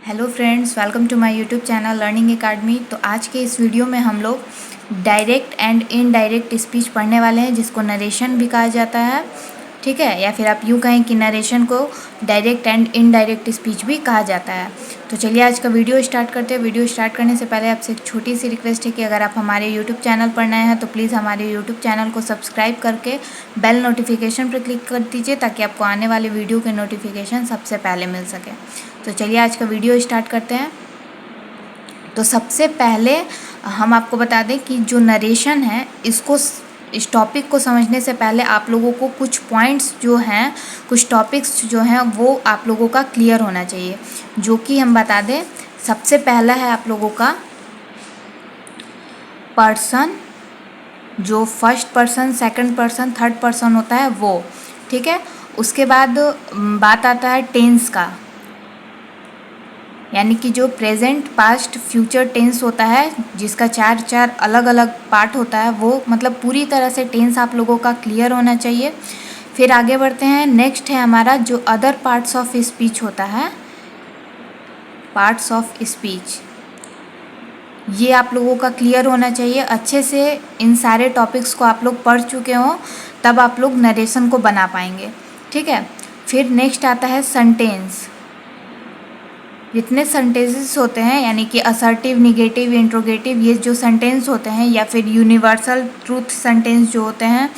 Hello friends, welcome to my YouTube channel learning academy. तो आज के इस वीडियो में हम लोग डायरेक्ट एंड इनडायरेक्ट स्पीच पढ़ने वाले हैं, जिसको नरेशन भी कहा जाता है। ठीक है, या फिर आप यूँ कहें कि नरेशन को डायरेक्ट एंड इनडायरेक्ट स्पीच भी कहा जाता है। तो चलिए आज का वीडियो स्टार्ट करते हैं। वीडियो स्टार्ट करने से पहले आपसे एक छोटी सी रिक्वेस्ट है कि अगर आप हमारे यूट्यूब चैनल पर नए हैं तो प्लीज़ हमारे यूट्यूब चैनल को सब्सक्राइब करके बेल नोटिफिकेशन पर क्लिक कर दीजिए, ताकि आपको आने वाले वीडियो के नोटिफिकेशन सबसे पहले मिल सके। तो चलिए आज का वीडियो स्टार्ट करते हैं। तो सबसे पहले हम आपको बता दें कि जो नरेशन है, इस टॉपिक को समझने से पहले आप लोगों को कुछ पॉइंट्स जो हैं, कुछ टॉपिक्स जो हैं वो आप लोगों का क्लियर होना चाहिए, जो कि हम बता दें। सबसे पहला है आप लोगों का पर्सन, जो first person, second person, third person होता है वो। ठीक है, उसके बाद बात आता है टेंस का, यानी कि जो प्रेजेंट, पास्ट, फ्यूचर टेंस होता है, जिसका चार अलग अलग पार्ट होता है, वो मतलब पूरी तरह से टेंस आप लोगों का क्लियर होना चाहिए। फिर आगे बढ़ते हैं। नेक्स्ट है हमारा जो अदर पार्ट्स ऑफ स्पीच होता है, पार्ट्स ऑफ स्पीच, ये आप लोगों का क्लियर होना चाहिए अच्छे से। इन सारे टॉपिक्स को आप लोग पढ़ चुके हों, तब आप लोग नरेशन को बना पाएंगे। ठीक है, फिर नेक्स्ट आता है सेंटेंस। जितने सेंटेंसेस होते हैं, यानी कि असर्टिव, निगेटिव, इंट्रोगेटिव, ये जो सेंटेंस होते हैं, या फिर यूनिवर्सल ट्रूथ सेंटेंस जो होते हैं,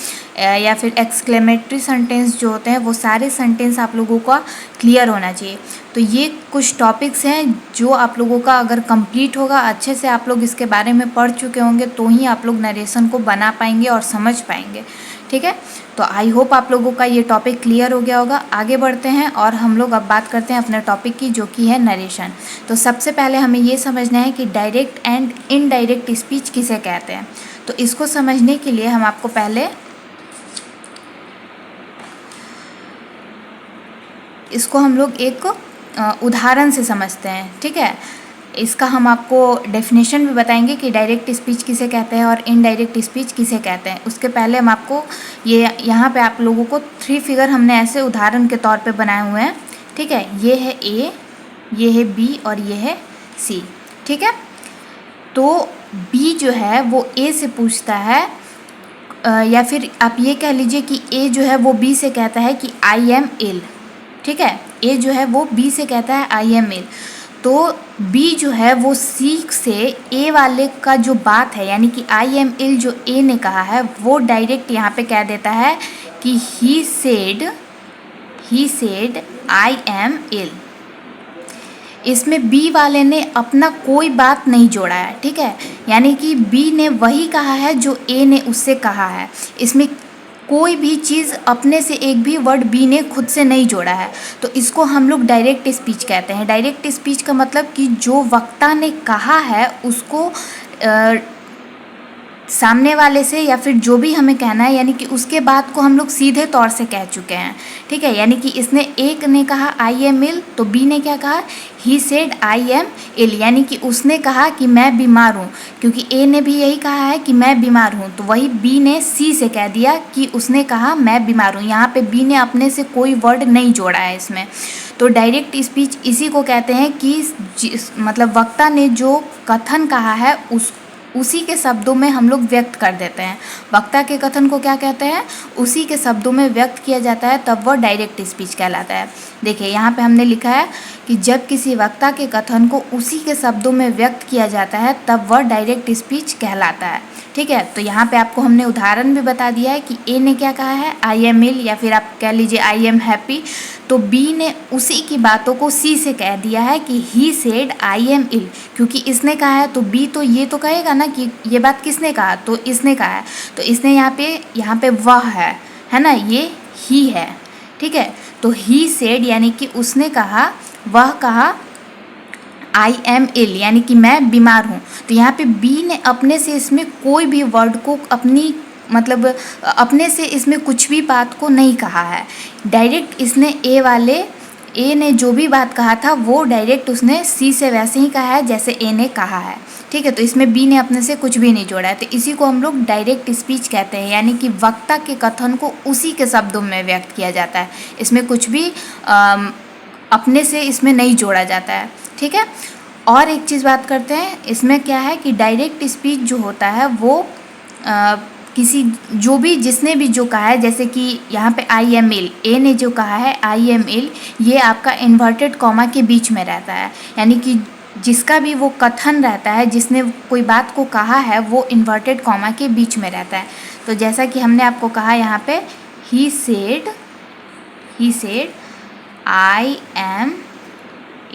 या फिर एक्सक्लेमेटरी सेंटेंस जो होते हैं, वो सारे सेंटेंस आप लोगों का क्लियर होना चाहिए। तो ये कुछ टॉपिक्स हैं जो आप लोगों का अगर कंप्लीट होगा, अच्छे से आप लोग इसके बारे में पढ़ चुके होंगे, तो ही आप लोग नरेशन को बना पाएंगे और समझ पाएंगे। ठीक है, तो आई होप आप लोगों का ये टॉपिक क्लियर हो गया होगा। आगे बढ़ते हैं और हम लोग अब बात करते हैं अपने टॉपिक की, जो कि है नरेशन। तो सबसे पहले हमें ये समझना है कि डायरेक्ट एंड इनडायरेक्ट स्पीच किसे कहते हैं। तो इसको समझने के लिए हम आपको पहले इसको हम लोग एक उदाहरण से समझते हैं। ठीक है, इसका हम आपको डेफिनेशन भी बताएंगे कि डायरेक्ट स्पीच किसे कहते हैं और इनडायरेक्ट स्पीच किसे कहते हैं। उसके पहले हम आपको यहाँ पे आप लोगों को 3 फिगर हमने ऐसे उदाहरण के तौर पे बनाए हुए हैं। ठीक है, ये है ए, ये है बी और ये है सी। ठीक है, तो बी जो है वो ए से पूछता है, या फिर आप ये कह लीजिए कि ए जो है वो बी से कहता है कि आई एम इल। ठीक है, ए जो है वो बी से कहता है आई एम इल। तो बी जो है वो सी से ए वाले का जो बात है, यानी कि आई एम इल जो ए ने कहा है, वो डायरेक्ट यहाँ पे कह देता है कि ही सेड आई एम इल। इसमें बी वाले ने अपना कोई बात नहीं जोड़ा है। ठीक है, यानी कि बी ने वही कहा है जो ए ने उससे कहा है। इसमें कोई भी चीज़ अपने से एक भी वर्ड बी ने खुद से नहीं जोड़ा है। तो इसको हम लोग डायरेक्ट स्पीच कहते हैं। डायरेक्ट स्पीच का मतलब कि जो वक्ता ने कहा है उसको सामने वाले से, या फिर जो भी हमें कहना है, यानी कि उसके बात को हम लोग सीधे तौर से कह चुके हैं। ठीक है, यानी कि इसने एक ने कहा आई एम इल, तो बी ने क्या कहा, ही सेड आई एम इल, यानी कि उसने कहा कि मैं बीमार हूँ, क्योंकि ए ने भी यही कहा है कि मैं बीमार हूँ। तो वही बी ने सी से कह दिया कि उसने कहा मैं बीमार हूँ। यहाँ पे बी ने अपने से कोई वर्ड नहीं जोड़ा है इसमें। तो डायरेक्ट स्पीच इसी को कहते हैं कि मतलब वक्ता ने जो कथन कहा है उसी के शब्दों में हम लोग व्यक्त कर देते हैं। वक्ता के कथन को क्या कहते हैं, उसी के शब्दों में व्यक्त किया जाता है, तब वह डायरेक्ट स्पीच कहलाता है। देखिए यहाँ पे हमने लिखा है कि जब किसी वक्ता के कथन को उसी के शब्दों में व्यक्त किया जाता है, तब वह डायरेक्ट स्पीच कहलाता है। ठीक है, तो यहाँ पे आपको हमने उदाहरण भी बता दिया है कि ए ने क्या कहा है, आई एम इल, या फिर आप कह लीजिए आई एम हैप्पी। तो बी ने उसी की बातों को सी से कह दिया है कि ही सेड आई एम इल, क्योंकि इसने कहा है तो बी तो ये तो कहेगा ना कि ये बात किसने कहा, तो इसने कहा है। तो इसने यहाँ पे वह है ना, ये ही है। ठीक है, तो ही सेड यानी कि उसने कहा, वह कहा आई एम इल, यानी कि मैं बीमार हूँ। तो यहाँ पे बी ने अपने से इसमें कोई भी वर्ड को अपने से इसमें कुछ भी बात को नहीं कहा है। डायरेक्ट इसने ए ने जो भी बात कहा था वो डायरेक्ट उसने सी से वैसे ही कहा है जैसे ए ने कहा है। ठीक है, तो इसमें बी ने अपने से कुछ भी नहीं जोड़ा है। तो इसी को हम लोग डायरेक्ट स्पीच कहते हैं, यानी कि वक्ता के कथन को उसी के शब्दों में व्यक्त किया जाता है। इसमें कुछ भी अपने से इसमें नहीं जोड़ा जाता है। ठीक है। और एक चीज़ बात करते हैं, इसमें क्या है कि डायरेक्ट स्पीच जो होता है वो किसी जो भी जिसने भी जो कहा है, जैसे कि यहाँ पे आई एम इल, ए ने जो कहा है आई एम इल, ये आपका इन्वर्टेड कॉमा के बीच में रहता है, यानी कि जिसका भी वो कथन रहता है, जिसने कोई बात को कहा है, वो इन्वर्टेड कॉमा के बीच में रहता है। तो जैसा कि हमने आपको कहा यहाँ पे ही सेड आई एम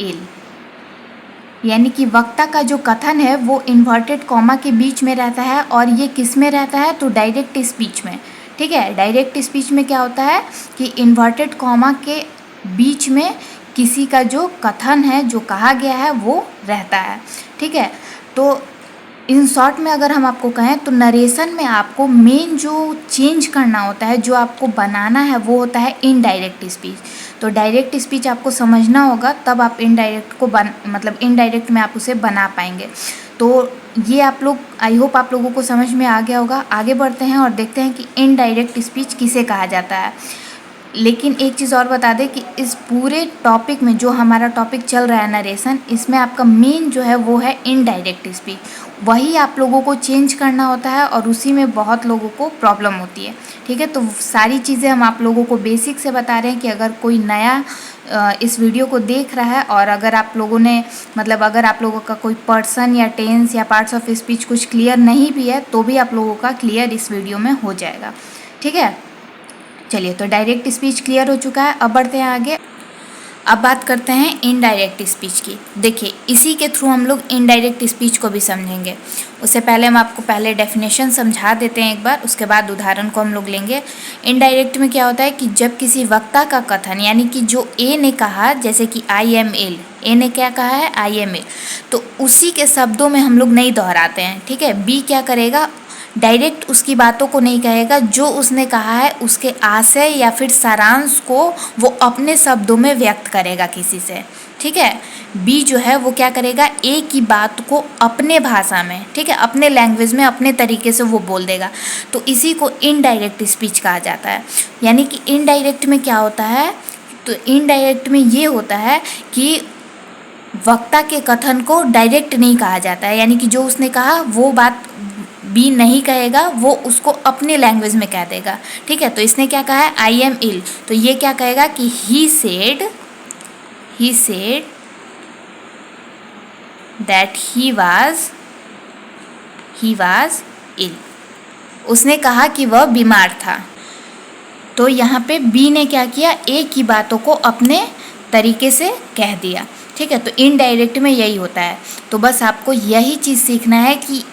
इल, यानी कि वक्ता का जो कथन है वो इन्वर्टेड कॉमा के बीच में रहता है। और ये किस में रहता है? तो डायरेक्ट स्पीच में। ठीक है, डायरेक्ट स्पीच में क्या होता है कि इन्वर्टेड कॉमा के बीच में किसी का जो कथन है, जो कहा गया है, वो रहता है। ठीक है, तो इन शॉर्ट में अगर हम आपको कहें तो नरेशन में आपको मेन जो चेंज करना होता है, जो आपको बनाना है, वो होता है इनडायरेक्ट स्पीच। तो डायरेक्ट स्पीच आपको समझना होगा, तब आप इनडायरेक्ट को मतलब इनडायरेक्ट में आप उसे बना पाएंगे। तो ये आप लोग, आई होप आप लोगों को समझ में आ गया होगा। आगे बढ़ते हैं और देखते हैं कि इनडायरेक्ट स्पीच किसे कहा जाता है। लेकिन एक चीज़ और बता दें कि इस पूरे टॉपिक में जो हमारा टॉपिक चल रहा है नरेशन, इसमें आपका मेन जो है वो है इनडायरेक्ट स्पीच। वही आप लोगों को चेंज करना होता है और उसी में बहुत लोगों को प्रॉब्लम होती है। ठीक है, तो सारी चीज़ें हम आप लोगों को बेसिक से बता रहे हैं कि अगर कोई नया इस वीडियो को देख रहा है और अगर आप लोगों ने मतलब अगर आप लोगों का कोई पर्सन या टेंस या पार्ट्स ऑफ स्पीच कुछ क्लियर नहीं भी है, तो भी आप लोगों का क्लियर इस वीडियो में हो जाएगा। ठीक है, चलिए, तो डायरेक्ट स्पीच क्लियर हो चुका है। अब बढ़ते हैं आगे। अब बात करते हैं इनडायरेक्ट स्पीच की। देखिए, इसी के थ्रू हम लोग इनडायरेक्ट स्पीच को भी समझेंगे। उससे पहले हम आपको पहले डेफिनेशन समझा देते हैं एक बार, उसके बाद उदाहरण को हम लोग लेंगे। इनडायरेक्ट में क्या होता है कि जब किसी वक्ता का कथन, यानी कि जो ए ने कहा, जैसे कि आई एम इल, ए ने क्या कहा है? आई एम इल, तो उसी के शब्दों में हम लोग नहीं दोहराते हैं। ठीक है, बी क्या करेगा? डायरेक्ट उसकी बातों को नहीं कहेगा, जो उसने कहा है उसके आशय या फिर सारांश को वो अपने शब्दों में व्यक्त करेगा किसी से। ठीक है, बी जो है वो क्या करेगा? ए की बात को अपने भाषा में, ठीक है, अपने लैंग्वेज में, अपने तरीके से वो बोल देगा। तो इसी को इनडायरेक्ट स्पीच कहा जाता है। यानी कि इनडायरेक्ट में क्या होता है? तो इनडायरेक्ट में ये होता है कि वक्ता के कथन को डायरेक्ट नहीं कहा जाता है, यानी कि जो उसने कहा वो बात बी नहीं कहेगा, वो उसको अपने लैंग्वेज में कह देगा। ठीक है, तो इसने क्या कहा है? आई एम इल, तो ये क्या कहेगा कि he said that he was ill, उसने कहा कि वह बीमार था। तो यहाँ पे बी ने क्या किया? ए की बातों को अपने तरीके से कह दिया। ठीक है, तो इनडायरेक्ट में यही होता है। तो बस आपको यही चीज़ सीखना है कि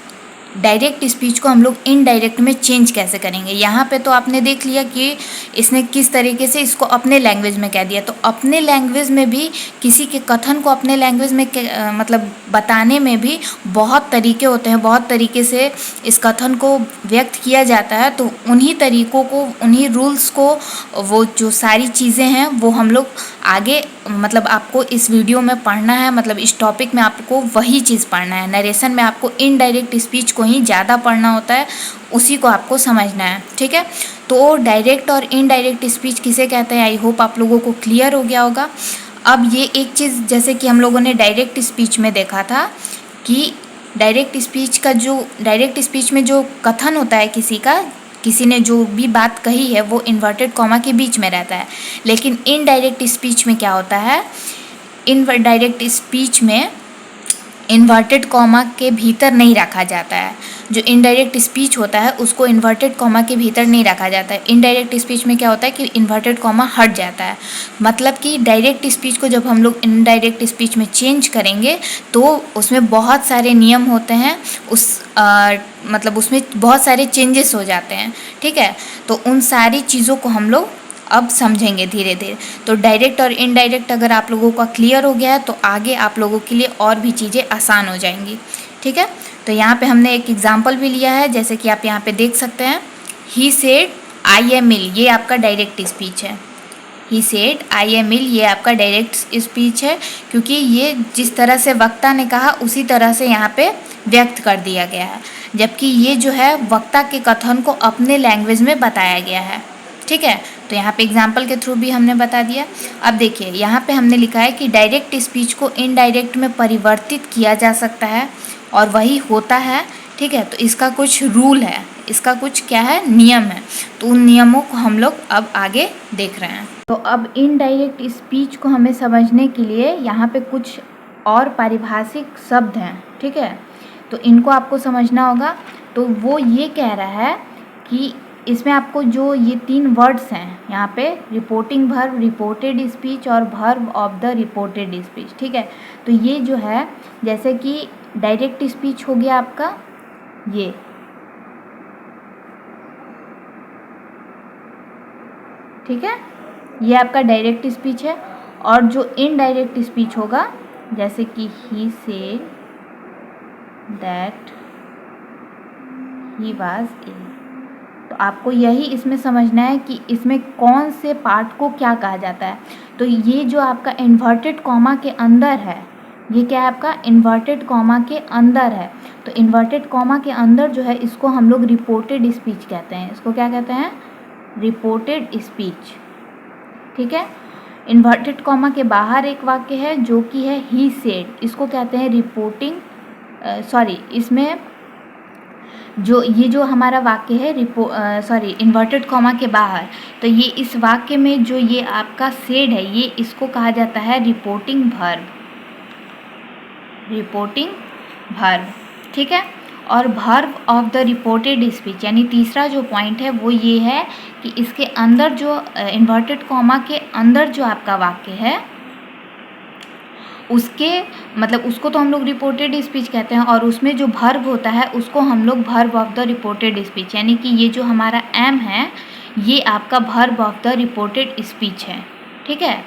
डायरेक्ट स्पीच को हम लोग इनडायरेक्ट में चेंज कैसे करेंगे। यहाँ पे तो आपने देख लिया कि इसने किस तरीके से इसको अपने लैंग्वेज में कह दिया। तो अपने लैंग्वेज में भी किसी के कथन को अपने लैंग्वेज में मतलब बताने में भी बहुत तरीके होते हैं, बहुत तरीके से इस कथन को व्यक्त किया जाता है। तो उन्हीं तरीक़ों को, उन्हीं रूल्स को, वो जो सारी चीज़ें हैं वो हम लोग आगे मतलब आपको इस वीडियो में पढ़ना है। मतलब इस टॉपिक में आपको वही चीज़ पढ़ना है। नरेशन में आपको इनडायरेक्ट स्पीच को ही ज़्यादा पढ़ना होता है, उसी को आपको समझना है। ठीक है, तो डायरेक्ट और इनडायरेक्ट स्पीच किसे कहते हैं, आई होप आप लोगों को क्लियर हो गया होगा। अब ये एक चीज़, जैसे कि हम लोगों ने डायरेक्ट स्पीच में देखा था कि डायरेक्ट स्पीच में जो कथन होता है किसी ने जो भी बात कही है वो इन्वर्टेड कॉमा के बीच में रहता है। लेकिन इनडायरेक्ट स्पीच में क्या होता है? इनडायरेक्ट स्पीच में इन्वर्टेड कॉमा के भीतर नहीं रखा जाता है। जो इनडायरेक्ट स्पीच होता है उसको इन्वर्टेड कॉमा के भीतर नहीं रखा जाता है। इनडायरेक्ट स्पीच में क्या होता है कि इन्वर्टेड कॉमा हट जाता है। मतलब कि डायरेक्ट स्पीच को जब हम लोग इनडायरेक्ट स्पीच में चेंज करेंगे तो उसमें बहुत सारे नियम होते हैं, मतलब उसमें बहुत सारे चेंजेस हो जाते हैं। ठीक है, तो उन सारी चीज़ों को हम लोग अब समझेंगे धीरे धीरे। तो डायरेक्ट और इनडायरेक्ट अगर आप लोगों का क्लियर हो गया है तो आगे आप लोगों के लिए और भी चीज़ें आसान हो जाएंगी। ठीक है, तो यहाँ पे हमने एक एग्जांपल भी लिया है, जैसे कि आप यहाँ पे देख सकते हैं। ही सेड आई एम इल, ये आपका डायरेक्ट स्पीच है। ही सेड आई एम इल, ये आपका डायरेक्ट स्पीच है, क्योंकि ये जिस तरह से वक्ता ने कहा उसी तरह से यहाँ पे व्यक्त कर दिया गया है। जबकि ये जो है वक्ता के कथन को अपने लैंग्वेज में बताया गया है। ठीक है, तो यहाँ पे एग्जाम्पल के थ्रू भी हमने बता दिया। अब देखिए यहाँ पे हमने लिखा है कि डायरेक्ट स्पीच को इनडायरेक्ट में परिवर्तित किया जा सकता है और वही होता है, ठीक है। तो इसका कुछ रूल है, इसका कुछ क्या है, नियम है। तो उन नियमों को हम लोग अब आगे देख रहे हैं। तो अब इनडायरेक्ट स्पीच को हमें समझने के लिए यहाँ पे कुछ और पारिभाषिक शब्द हैं, ठीक है। तो इनको आपको समझना होगा। तो वो ये कह रहा है कि इसमें आपको जो ये 3 वर्ड्स हैं यहाँ पे, रिपोर्टिंग वर्ब, रिपोर्टेड स्पीच और verb of the reported speech, ठीक है। तो ये जो है, जैसे कि डायरेक्ट स्पीच हो गया आपका ये, ठीक है, ये आपका डायरेक्ट स्पीच है। और जो इनडायरेक्ट स्पीच होगा, जैसे कि he said that he was ill, तो आपको यही इसमें समझना है कि इसमें कौन से पार्ट को क्या कहा जाता है। तो ये जो आपका इन्वर्टेड कॉमा के अंदर है, ये क्या है आपका, इन्वर्टेड कॉमा के अंदर है। तो इन्वर्टेड कॉमा के अंदर जो है, इसको हम लोग रिपोर्टेड स्पीच कहते हैं। इसको क्या कहते हैं, रिपोर्टेड स्पीच, ठीक है। इन्वर्टेड कॉमा के बाहर एक वाक्य है जो कि है ही सेड, इसको कहते हैं रिपोर्टिंग, इसमें जो हमारा वाक्य है इन्वर्टेड कॉमा के बाहर, तो ये इस वाक्य में जो ये आपका सेड है, ये इसको कहा जाता है रिपोर्टिंग वर्ब, ठीक है। और verb of the reported speech, यानी तीसरा जो पॉइंट है वो ये है कि इसके अंदर जो इन्वर्टेड कॉमा के अंदर जो आपका वाक्य है, उसके मतलब उसको तो हम लोग रिपोर्टेड स्पीच कहते हैं, और उसमें जो वर्ब होता है उसको हम लोग verb of the reported speech, यानी कि ये जो हमारा एम है ये आपका verb of the reported speech है, ठीक है।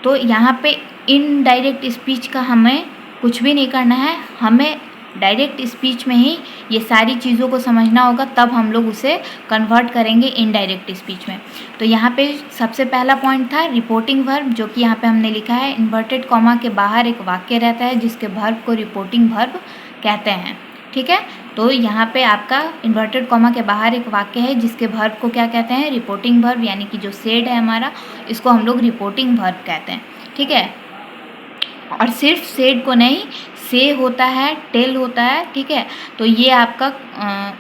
तो यहाँ पे इनडायरेक्ट स्पीच का हमें कुछ भी नहीं करना है, हमें डायरेक्ट स्पीच में ही ये सारी चीज़ों को समझना होगा, तब हम लोग उसे कन्वर्ट करेंगे इनडायरेक्ट स्पीच में। तो यहाँ पे सबसे पहला पॉइंट था रिपोर्टिंग वर्ब, जो कि यहाँ पे हमने लिखा है इन्वर्टेड कॉमा के बाहर एक वाक्य रहता है जिसके वर्ब को रिपोर्टिंग वर्ब कहते हैं, ठीक है। तो यहाँ पे आपका इन्वर्टेड कॉमा के बाहर एक वाक्य है जिसके वर्ब को क्या कहते हैं, रिपोर्टिंग वर्ब, यानी कि जो सेड है हमारा, इसको हम लोग रिपोर्टिंग वर्ब कहते हैं, ठीक है। और सिर्फ सेड को नहीं, से होता है, टेल होता है, ठीक है। तो ये आपका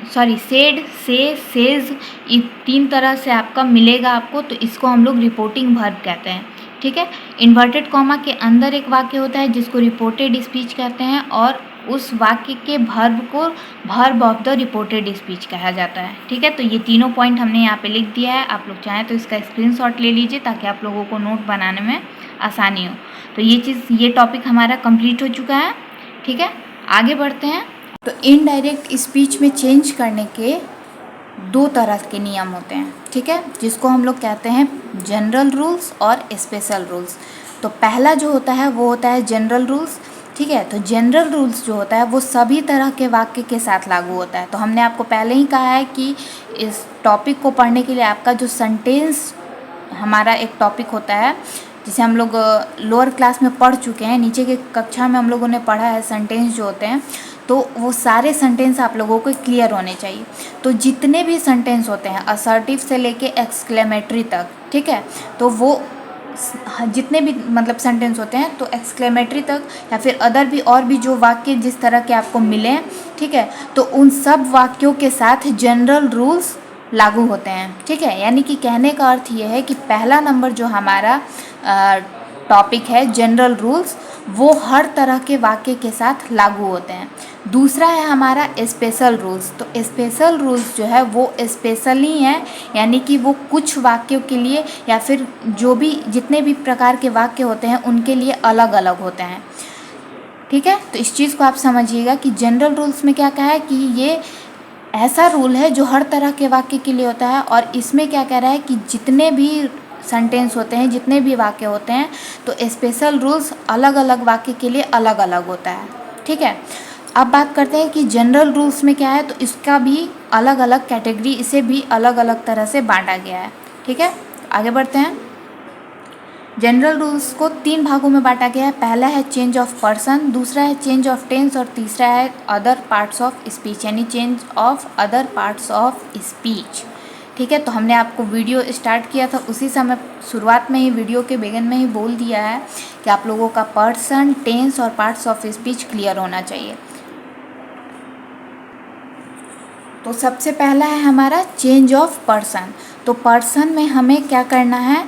सेड, से, सेज, ये 3 तरह से आपका मिलेगा आपको, तो इसको हम लोग रिपोर्टिंग वर्ब कहते हैं, ठीक है। इन्वर्टेड कॉमा के अंदर एक वाक्य होता है जिसको रिपोर्टेड स्पीच कहते हैं, और उस वाक्य के वर्ब को verb of the reported speech कहा जाता है, ठीक है। तो ये तीनों पॉइंट हमने यहाँ पे लिख दिया है, आप लोग चाहें तो इसका स्क्रीनशॉट ले लीजिए ताकि आप लोगों को नोट बनाने में आसानी हो। तो ये टॉपिक हमारा कंप्लीट हो चुका है, ठीक है। आगे बढ़ते हैं। तो इनडायरेक्ट स्पीच में चेंज करने के 2 तरह के नियम होते हैं, ठीक है, जिसको हम लोग कहते हैं जनरल रूल्स और स्पेशल रूल्स। तो पहला जो होता है वो होता है जनरल रूल्स, ठीक है। तो जनरल रूल्स जो होता है वो सभी तरह के वाक्य के साथ लागू होता है। तो हमने आपको पहले ही कहा है कि इस टॉपिक को पढ़ने के लिए आपका जो सेंटेंस हमारा एक टॉपिक होता है, जिसे हम लोग लोअर क्लास में पढ़ चुके हैं, नीचे के कक्षा में हम लोगों ने पढ़ा है सेंटेंस जो होते हैं, तो वो सारे सेंटेंस आप लोगों को क्लियर होने चाहिए। तो जितने भी सेंटेंस होते हैं असर्टिव से लेके एक्सक्लेमेटरी तक, ठीक है, तो वो जितने भी मतलब सेंटेंस होते हैं, तो एक्सक्लेमेटरी तक या फिर अदर भी और भी जो वाक्य जिस तरह के आपको मिले, ठीक है, तो उन सब वाक्यों के साथ जनरल रूल्स लागू होते हैं, ठीक है। यानी कि कहने का अर्थ ये है कि पहला नंबर जो हमारा टॉपिक है जनरल रूल्स, वो हर तरह के वाक्य के साथ लागू होते हैं। दूसरा है हमारा स्पेशल रूल्स। तो स्पेशल रूल्स जो है वो स्पेशली हैं, यानी कि वो कुछ वाक्यों के लिए या फिर जो भी जितने भी प्रकार के वाक्य होते हैं उनके लिए अलग अलग होते हैं, ठीक है। तो इस चीज़ को आप समझिएगा कि जनरल रूल्स में क्या कहा है कि ये ऐसा रूल है जो हर तरह के वाक्य के लिए होता है, और इसमें क्या कह रहा है कि जितने भी सेंटेंस होते हैं, जितने भी वाक्य होते हैं, तो स्पेशल रूल्स अलग अलग वाक्य के लिए अलग अलग होता है, ठीक है। अब बात करते हैं कि जनरल रूल्स में क्या है, तो इसका भी अलग अलग कैटेगरी, इसे भी अलग अलग तरह से बांटा गया है, ठीक है। आगे बढ़ते हैं। जनरल रूल्स को 3 भागों में बांटा गया है। पहला है चेंज ऑफ पर्सन, दूसरा है चेंज ऑफ टेंस, और तीसरा है अदर पार्ट्स ऑफ स्पीच, यानी change of other parts of speech, ठीक है। तो हमने आपको वीडियो स्टार्ट किया था उसी समय शुरुआत में ही, वीडियो के बिगिन में ही बोल दिया है कि आप लोगों का पर्सन, टेंस और पार्ट्स ऑफ स्पीच क्लियर होना चाहिए। तो सबसे पहला है हमारा चेंज ऑफ पर्सन। तो पर्सन में हमें क्या करना है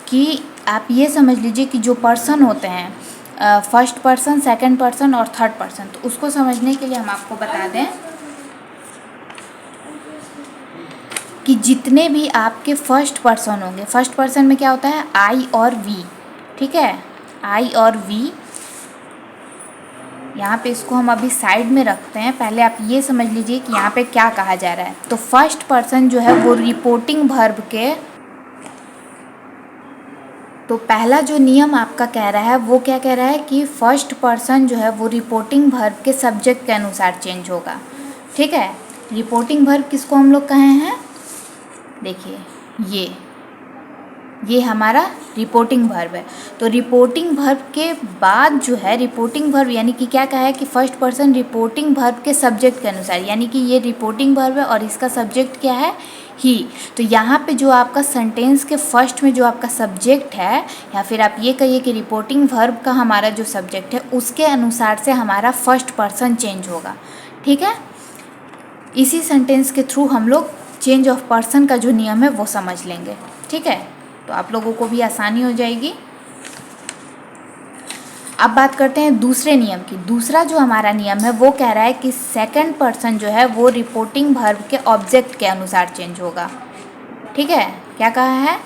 कि आप ये समझ लीजिए कि जो पर्सन होते हैं फर्स्ट पर्सन, सेकंड पर्सन और थर्ड पर्सन, तो उसको समझने के लिए हम आपको बता दें कि जितने भी आपके फर्स्ट पर्सन होंगे, फर्स्ट पर्सन में क्या होता है आई और वी, ठीक है, आई और वी। यहाँ पे इसको हम अभी साइड में रखते हैं, पहले आप ये समझ लीजिए कि यहाँ पे क्या कहा जा रहा है। तो फर्स्ट पर्सन जो है वो रिपोर्टिंग वर्ब के, तो पहला जो नियम आपका कह रहा है वो क्या कह रहा है कि फर्स्ट पर्सन जो है वो रिपोर्टिंग वर्ब के सब्जेक्ट के अनुसार चेंज होगा, ठीक है। रिपोर्टिंग वर्ब किसको हम लोग कहे हैं, देखिए ये हमारा रिपोर्टिंग वर्ब है। तो रिपोर्टिंग वर्ब के बाद जो है रिपोर्टिंग वर्ब यानी कि क्या कहा है कि फर्स्ट पर्सन रिपोर्टिंग वर्ब के सब्जेक्ट के अनुसार, यानी कि ये रिपोर्टिंग वर्ब है और इसका सब्जेक्ट क्या है ही। तो यहाँ पे जो आपका सेंटेंस के फर्स्ट में जो आपका सब्जेक्ट है, या फिर आप ये कहिए कि रिपोर्टिंग वर्ब का हमारा जो सब्जेक्ट है उसके अनुसार से हमारा फर्स्ट पर्सन चेंज होगा, ठीक है। इसी सेंटेंस के थ्रू हम लोग चेंज ऑफ पर्सन का जो नियम है वो समझ लेंगे, ठीक है। तो आप लोगों को भी आसानी हो जाएगी। अब बात करते हैं दूसरे नियम की। दूसरा जो हमारा नियम है वो कह रहा है कि सेकंड पर्सन जो है वो रिपोर्टिंग वर्ब के ऑब्जेक्ट के अनुसार चेंज होगा, ठीक है। क्या कहा है,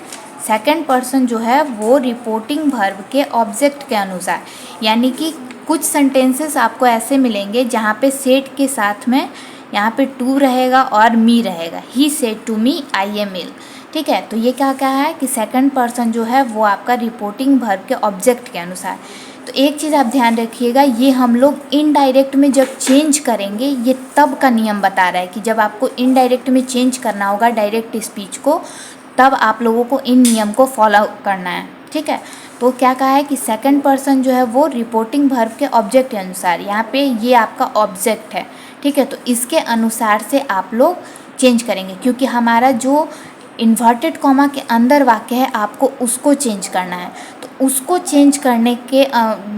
सेकंड पर्सन जो है वो रिपोर्टिंग वर्ब के ऑब्जेक्ट के अनुसार, यानी कि कुछ सेंटेंसेस आपको ऐसे मिलेंगे जहाँ पे सेड के साथ में यहाँ पे टू रहेगा और मी रहेगा, he said to me I am ill, ठीक है। तो ये क्या कहा है कि सेकंड पर्सन जो है वो आपका रिपोर्टिंग वर्ब के ऑब्जेक्ट के अनुसार। तो एक चीज़ आप ध्यान रखिएगा, ये हम लोग इनडायरेक्ट में जब चेंज करेंगे, ये तब का नियम बता रहा है कि जब आपको इनडायरेक्ट में चेंज करना होगा डायरेक्ट स्पीच को, तब आप लोगों को इन नियम को फॉलो करना है, ठीक है। तो क्या कहा है कि सेकंड पर्सन जो है वो रिपोर्टिंग वर्ब के ऑब्जेक्ट के अनुसार, यहाँ पे ये आपका ऑब्जेक्ट है, ठीक है। तो इसके अनुसार से आप लोग चेंज करेंगे, क्योंकि हमारा जो इन्वर्टेड कॉमा के अंदर वाक्य है आपको उसको चेंज करना है। तो उसको चेंज करने के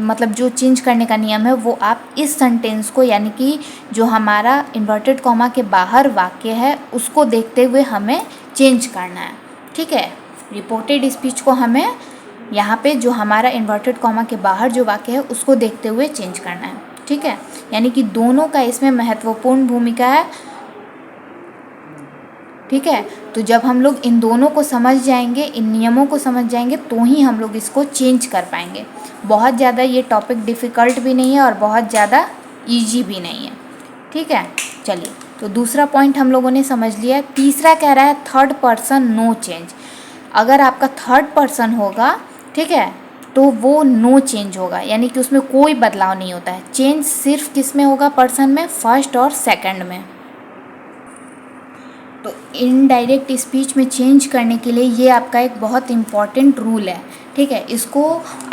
मतलब जो चेंज करने का नियम है वो आप इस सेंटेंस को, यानी कि जो हमारा इन्वर्टेड कॉमा के बाहर वाक्य है उसको देखते हुए हमें चेंज करना है, ठीक है। रिपोर्टेड स्पीच को हमें यहाँ पे जो हमारा इन्वर्टेड कॉमा के बाहर जो वाक्य है उसको देखते हुए चेंज करना है, ठीक है। यानी कि दोनों का इसमें महत्वपूर्ण भूमिका है, ठीक है। तो जब हम लोग इन दोनों को समझ जाएंगे, इन नियमों को समझ जाएंगे, तो ही हम लोग इसको चेंज कर पाएंगे। बहुत ज़्यादा ये टॉपिक डिफ़िकल्ट भी नहीं है और बहुत ज़्यादा इजी भी नहीं है, ठीक है। चलिए, तो दूसरा पॉइंट हम लोगों ने समझ लिया। तीसरा कह रहा है थर्ड पर्सन नो चेंज। अगर आपका थर्ड पर्सन होगा, ठीक है, तो वो नो चेंज होगा, यानी कि उसमें कोई बदलाव नहीं होता है। चेंज सिर्फ किस में होगा, पर्सन में, फर्स्ट और सेकंड में। तो इनडायरेक्ट स्पीच में चेंज करने के लिए ये आपका एक बहुत इम्पॉर्टेंट रूल है, ठीक है। इसको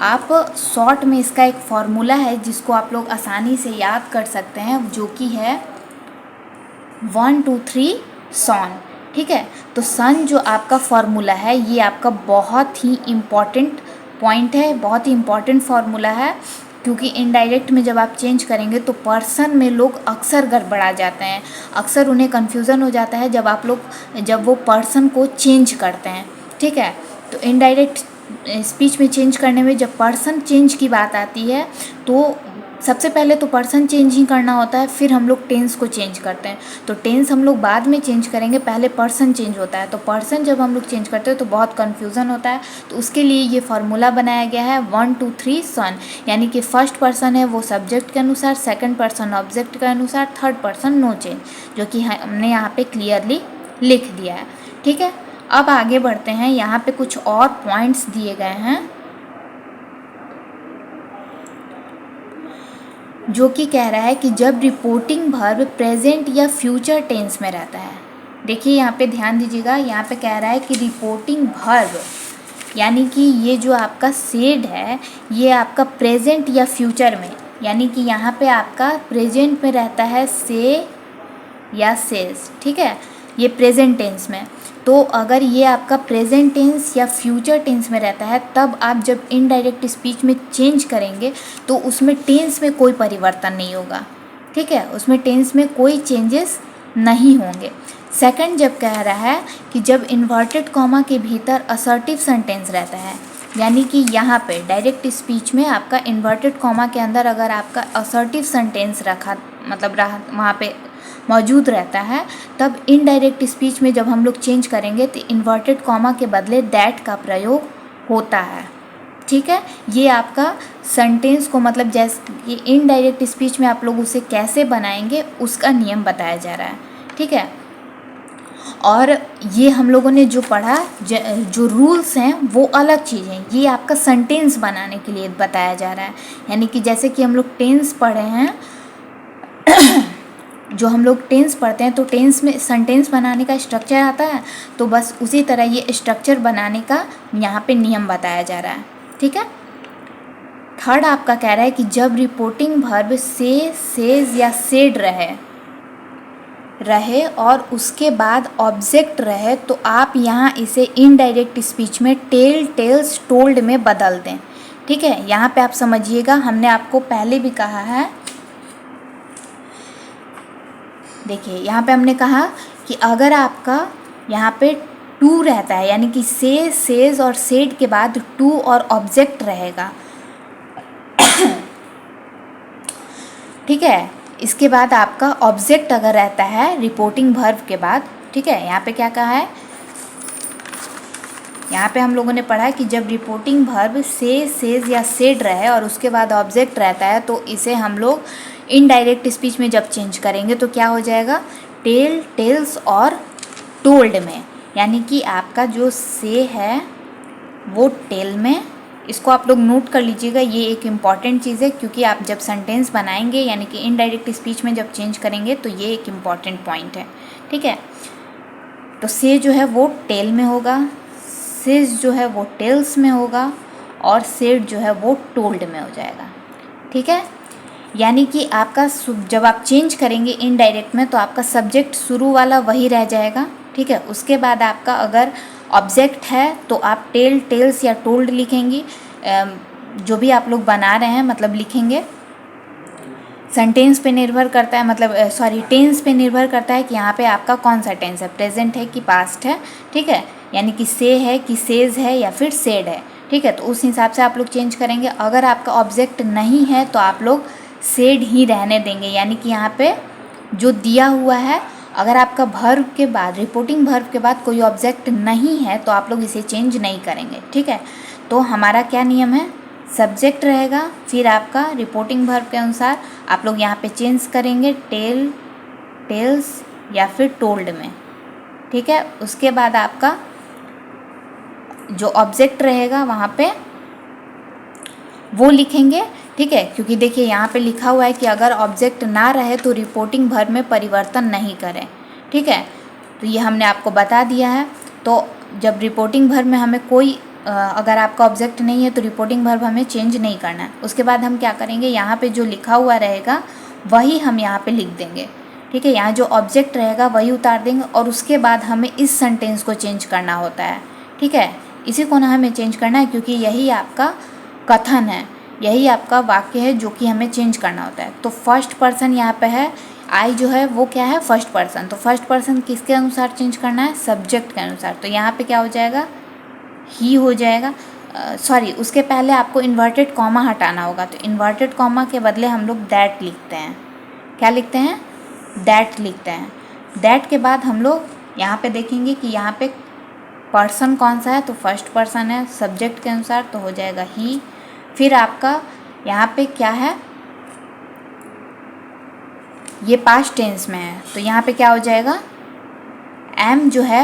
आप शॉर्ट में, इसका एक फॉर्मूला है जिसको आप लोग आसानी से याद कर सकते हैं, जो कि है 1 2 3 सॉन, ठीक है। तो सन जो आपका फॉर्मूला है ये आपका बहुत ही इम्पॉर्टेंट पॉइंट है, बहुत ही इम्पॉर्टेंट फार्मूला है, क्योंकि इनडायरेक्ट में जब आप चेंज करेंगे तो पर्सन में लोग अक्सर गड़बड़ा जाते हैं, अक्सर उन्हें कन्फ्यूज़न हो जाता है जब वो पर्सन को चेंज करते हैं, ठीक है। तो इनडायरेक्ट स्पीच में चेंज करने में जब पर्सन चेंज की बात आती है तो सबसे पहले तो पर्सन चेंज ही करना होता है, फिर हम लोग टेंस को चेंज करते हैं। तो टेंस हम लोग बाद में चेंज करेंगे, पहले पर्सन चेंज होता है। तो पर्सन जब हम लोग चेंज करते हैं तो बहुत कन्फ्यूज़न होता है। तो उसके लिए ये फार्मूला बनाया गया है 1 2 3 सन, यानी कि फर्स्ट पर्सन है वो सब्जेक्ट के अनुसार, सेकंड पर्सन ऑब्जेक्ट के अनुसार, थर्ड पर्सन नो चेंज, जो कि हमने यहाँ पे क्लियरली लिख दिया है, ठीक है। अब आगे बढ़ते हैं, यहाँ पे कुछ और पॉइंट्स दिए गए हैं जो कि कह रहा है कि जब रिपोर्टिंग वर्ब प्रेजेंट या फ्यूचर टेंस में रहता है। देखिए यहाँ पे ध्यान दीजिएगा, यहाँ पे कह रहा है कि रिपोर्टिंग वर्ब यानी कि ये जो आपका सेड है ये आपका प्रेजेंट या फ्यूचर में, यानी कि यहाँ पे आपका प्रेजेंट में रहता है से या सेज, ठीक है, ये प्रेजेंट टेंस में। तो अगर ये आपका प्रेजेंट टेंस या फ्यूचर टेंस में रहता है, तब आप जब इनडायरेक्ट स्पीच में चेंज करेंगे तो उसमें टेंस में कोई परिवर्तन नहीं होगा, ठीक है, उसमें टेंस में कोई चेंजेस नहीं होंगे। सेकंड जब कह रहा है कि जब इन्वर्टेड कॉमा के भीतर असर्टिव सेंटेंस रहता है, यानी कि यहाँ पे डायरेक्ट स्पीच में आपका इन्वर्टेड कॉमा के अंदर अगर आपका असर्टिव सेंटेंस रखा मतलब वहाँ पे मौजूद रहता है, तब इनडायरेक्ट स्पीच में जब हम लोग चेंज करेंगे तो इन्वर्टेड कॉमा के बदले दैट का प्रयोग होता है, ठीक है। ये आपका सेंटेंस को मतलब जैसे ये इनडायरेक्ट स्पीच में आप लोग उसे कैसे बनाएंगे उसका नियम बताया जा रहा है, ठीक है। और ये हम लोगों ने जो पढ़ा जो रूल्स हैं वो अलग चीज़ हैं, ये आपका सेंटेंस बनाने के लिए बताया जा रहा है। यानी कि जैसे कि हम लोग टेंस पढ़े हैं जो हम लोग टेंस पढ़ते हैं तो टेंस में सेंटेंस बनाने का स्ट्रक्चर आता है, तो बस उसी तरह ये स्ट्रक्चर बनाने का यहाँ पे नियम बताया जा रहा है, ठीक है। थर्ड आपका कह रहा है कि जब रिपोर्टिंग वर्ब से, सेज या सेड रहे और उसके बाद ऑब्जेक्ट रहे तो आप यहाँ इसे इनडायरेक्ट स्पीच में टेल, टेल्स, टोल्ड में बदल दें, ठीक है। यहाँ पे आप समझिएगा, हमने आपको पहले भी कहा है, देखिए यहाँ पे हमने कहा कि अगर आपका यहाँ पे टू रहता है, यानी कि से, सेज और सेड के बाद टू और ऑब्जेक्ट रहेगा ठीक है। इसके बाद आपका ऑब्जेक्ट अगर रहता है रिपोर्टिंग वर्ब के बाद, ठीक है। यहाँ पे क्या कहा है, यहाँ पे हम लोगों ने पढ़ा कि जब रिपोर्टिंग वर्ब से, सेज या सेड रहे और उसके बाद ऑब्जेक्ट रहता है तो इसे हम लोग इनडायरेक्ट स्पीच में जब चेंज करेंगे तो क्या हो जाएगा, टेल, टेल्स और टोल्ड में। यानी कि आपका जो से है वो टेल में, इसको आप लोग नोट कर लीजिएगा, ये एक इम्पॉर्टेंट चीज़ है, क्योंकि आप जब सेंटेंस बनाएंगे यानी कि इनडायरेक्ट स्पीच में जब चेंज करेंगे तो ये एक इम्पॉर्टेंट पॉइंट है, ठीक है। तो से जो है वो टेल में होगा, सेज जो है वो टेल्स में होगा और सेड जो है वो टोल्ड में हो जाएगा, ठीक है। यानी कि आपका जब आप चेंज करेंगे इनडायरेक्ट में तो आपका सब्जेक्ट शुरू वाला वही रह जाएगा, ठीक है। उसके बाद आपका अगर ऑब्जेक्ट है तो आप टेल, टेल्स या टोल्ड लिखेंगी, जो भी आप लोग बना रहे हैं मतलब लिखेंगे। सेंटेंस पे निर्भर करता है, मतलब टेंस पे निर्भर करता है कि यहाँ पे आपका कौन सा टेंस है, प्रेजेंट है कि पास्ट है, ठीक है। यानी कि से है कि सेज है या फिर सेड है, ठीक है। तो उस हिसाब से आप लोग चेंज करेंगे। अगर आपका ऑब्जेक्ट नहीं है तो आप लोग सेड ही रहने देंगे, यानी कि यहाँ पे जो दिया हुआ है, अगर आपका वर्ब के बाद, रिपोर्टिंग वर्ब के बाद कोई ऑब्जेक्ट नहीं है तो आप लोग इसे चेंज नहीं करेंगे, ठीक है। तो हमारा क्या नियम है, सब्जेक्ट रहेगा, फिर आपका रिपोर्टिंग वर्ब के अनुसार आप लोग यहाँ पे चेंज करेंगे टेल, टेल्स या फिर टोल्ड में, ठीक है। उसके बाद आपका जो ऑब्जेक्ट रहेगा वहाँ पे वो लिखेंगे, ठीक है। क्योंकि देखिए यहाँ पे लिखा हुआ है कि अगर ऑब्जेक्ट ना रहे तो रिपोर्टिंग वर्ब में परिवर्तन नहीं करें, ठीक है। तो ये हमने आपको बता दिया है। तो जब रिपोर्टिंग वर्ब में हमें कोई अगर आपका ऑब्जेक्ट नहीं है तो रिपोर्टिंग वर्ब हमें चेंज नहीं करना है। उसके बाद हम क्या करेंगे, यहाँ पे जो लिखा हुआ रहेगा वही हम यहाँ पे लिख देंगे, ठीक है। यहाँ जो ऑब्जेक्ट रहेगा वही उतार देंगे और उसके बाद हमें इस सेंटेंस को चेंज करना होता है, ठीक है। इसी को ना हमें चेंज करना है क्योंकि यही आपका कथन है, यही आपका वाक्य है जो कि हमें चेंज करना होता है। तो फर्स्ट पर्सन यहाँ पे है, आई जो है वो क्या है, फर्स्ट पर्सन। तो फर्स्ट पर्सन किसके अनुसार चेंज करना है, सब्जेक्ट के अनुसार। तो यहाँ पे क्या हो जाएगा, ही हो जाएगा। उसके पहले आपको इन्वर्टेड कॉमा हटाना होगा। तो इन्वर्टेड कॉमा के बदले हम लोग दैट लिखते हैं। क्या लिखते हैं, दैट लिखते हैं। दैट के बाद हम लोग यहाँ पे देखेंगे कि यहाँ पे पर्सन कौन सा है, तो फर्स्ट पर्सन है सब्जेक्ट के अनुसार, तो हो जाएगा ही। फिर आपका यहाँ पे क्या है, ये पास्ट टेंस में है तो यहाँ पे क्या हो जाएगा, एम जो है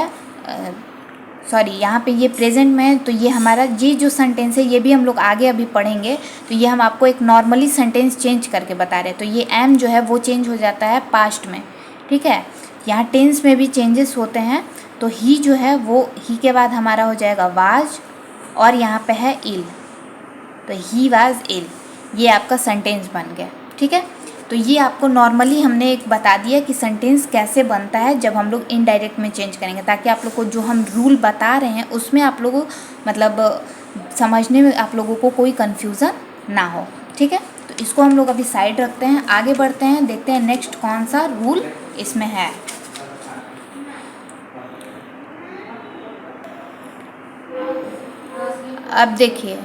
यहाँ पे ये प्रेजेंट में है तो ये हमारा ये जो सेंटेंस है ये भी हम लोग आगे अभी पढ़ेंगे। तो ये हम आपको एक नॉर्मली सेंटेंस चेंज करके बता रहे हैं। तो ये एम जो है वो चेंज हो जाता है पास्ट में, ठीक है। यहाँ टेंस में भी चेंजेस होते हैं। तो ही जो है वो ही के बाद हमारा हो जाएगा वाज और यहाँ पे है इल, तो ही वाज इल, ये आपका सेंटेंस बन गया, ठीक है। तो ये आपको नॉर्मली हमने एक बता दिया कि सेंटेंस कैसे बनता है जब हम लोग इनडायरेक्ट में चेंज करेंगे, ताकि आप लोग को जो हम रूल बता रहे हैं उसमें आप लोगों मतलब समझने में आप लोगों को कोई कन्फ्यूज़न ना हो। ठीक है, तो इसको हम लोग अभी साइड रखते हैं, आगे बढ़ते हैं, देखते हैं नेक्स्ट कौन सा रूल इसमें है। अब देखिए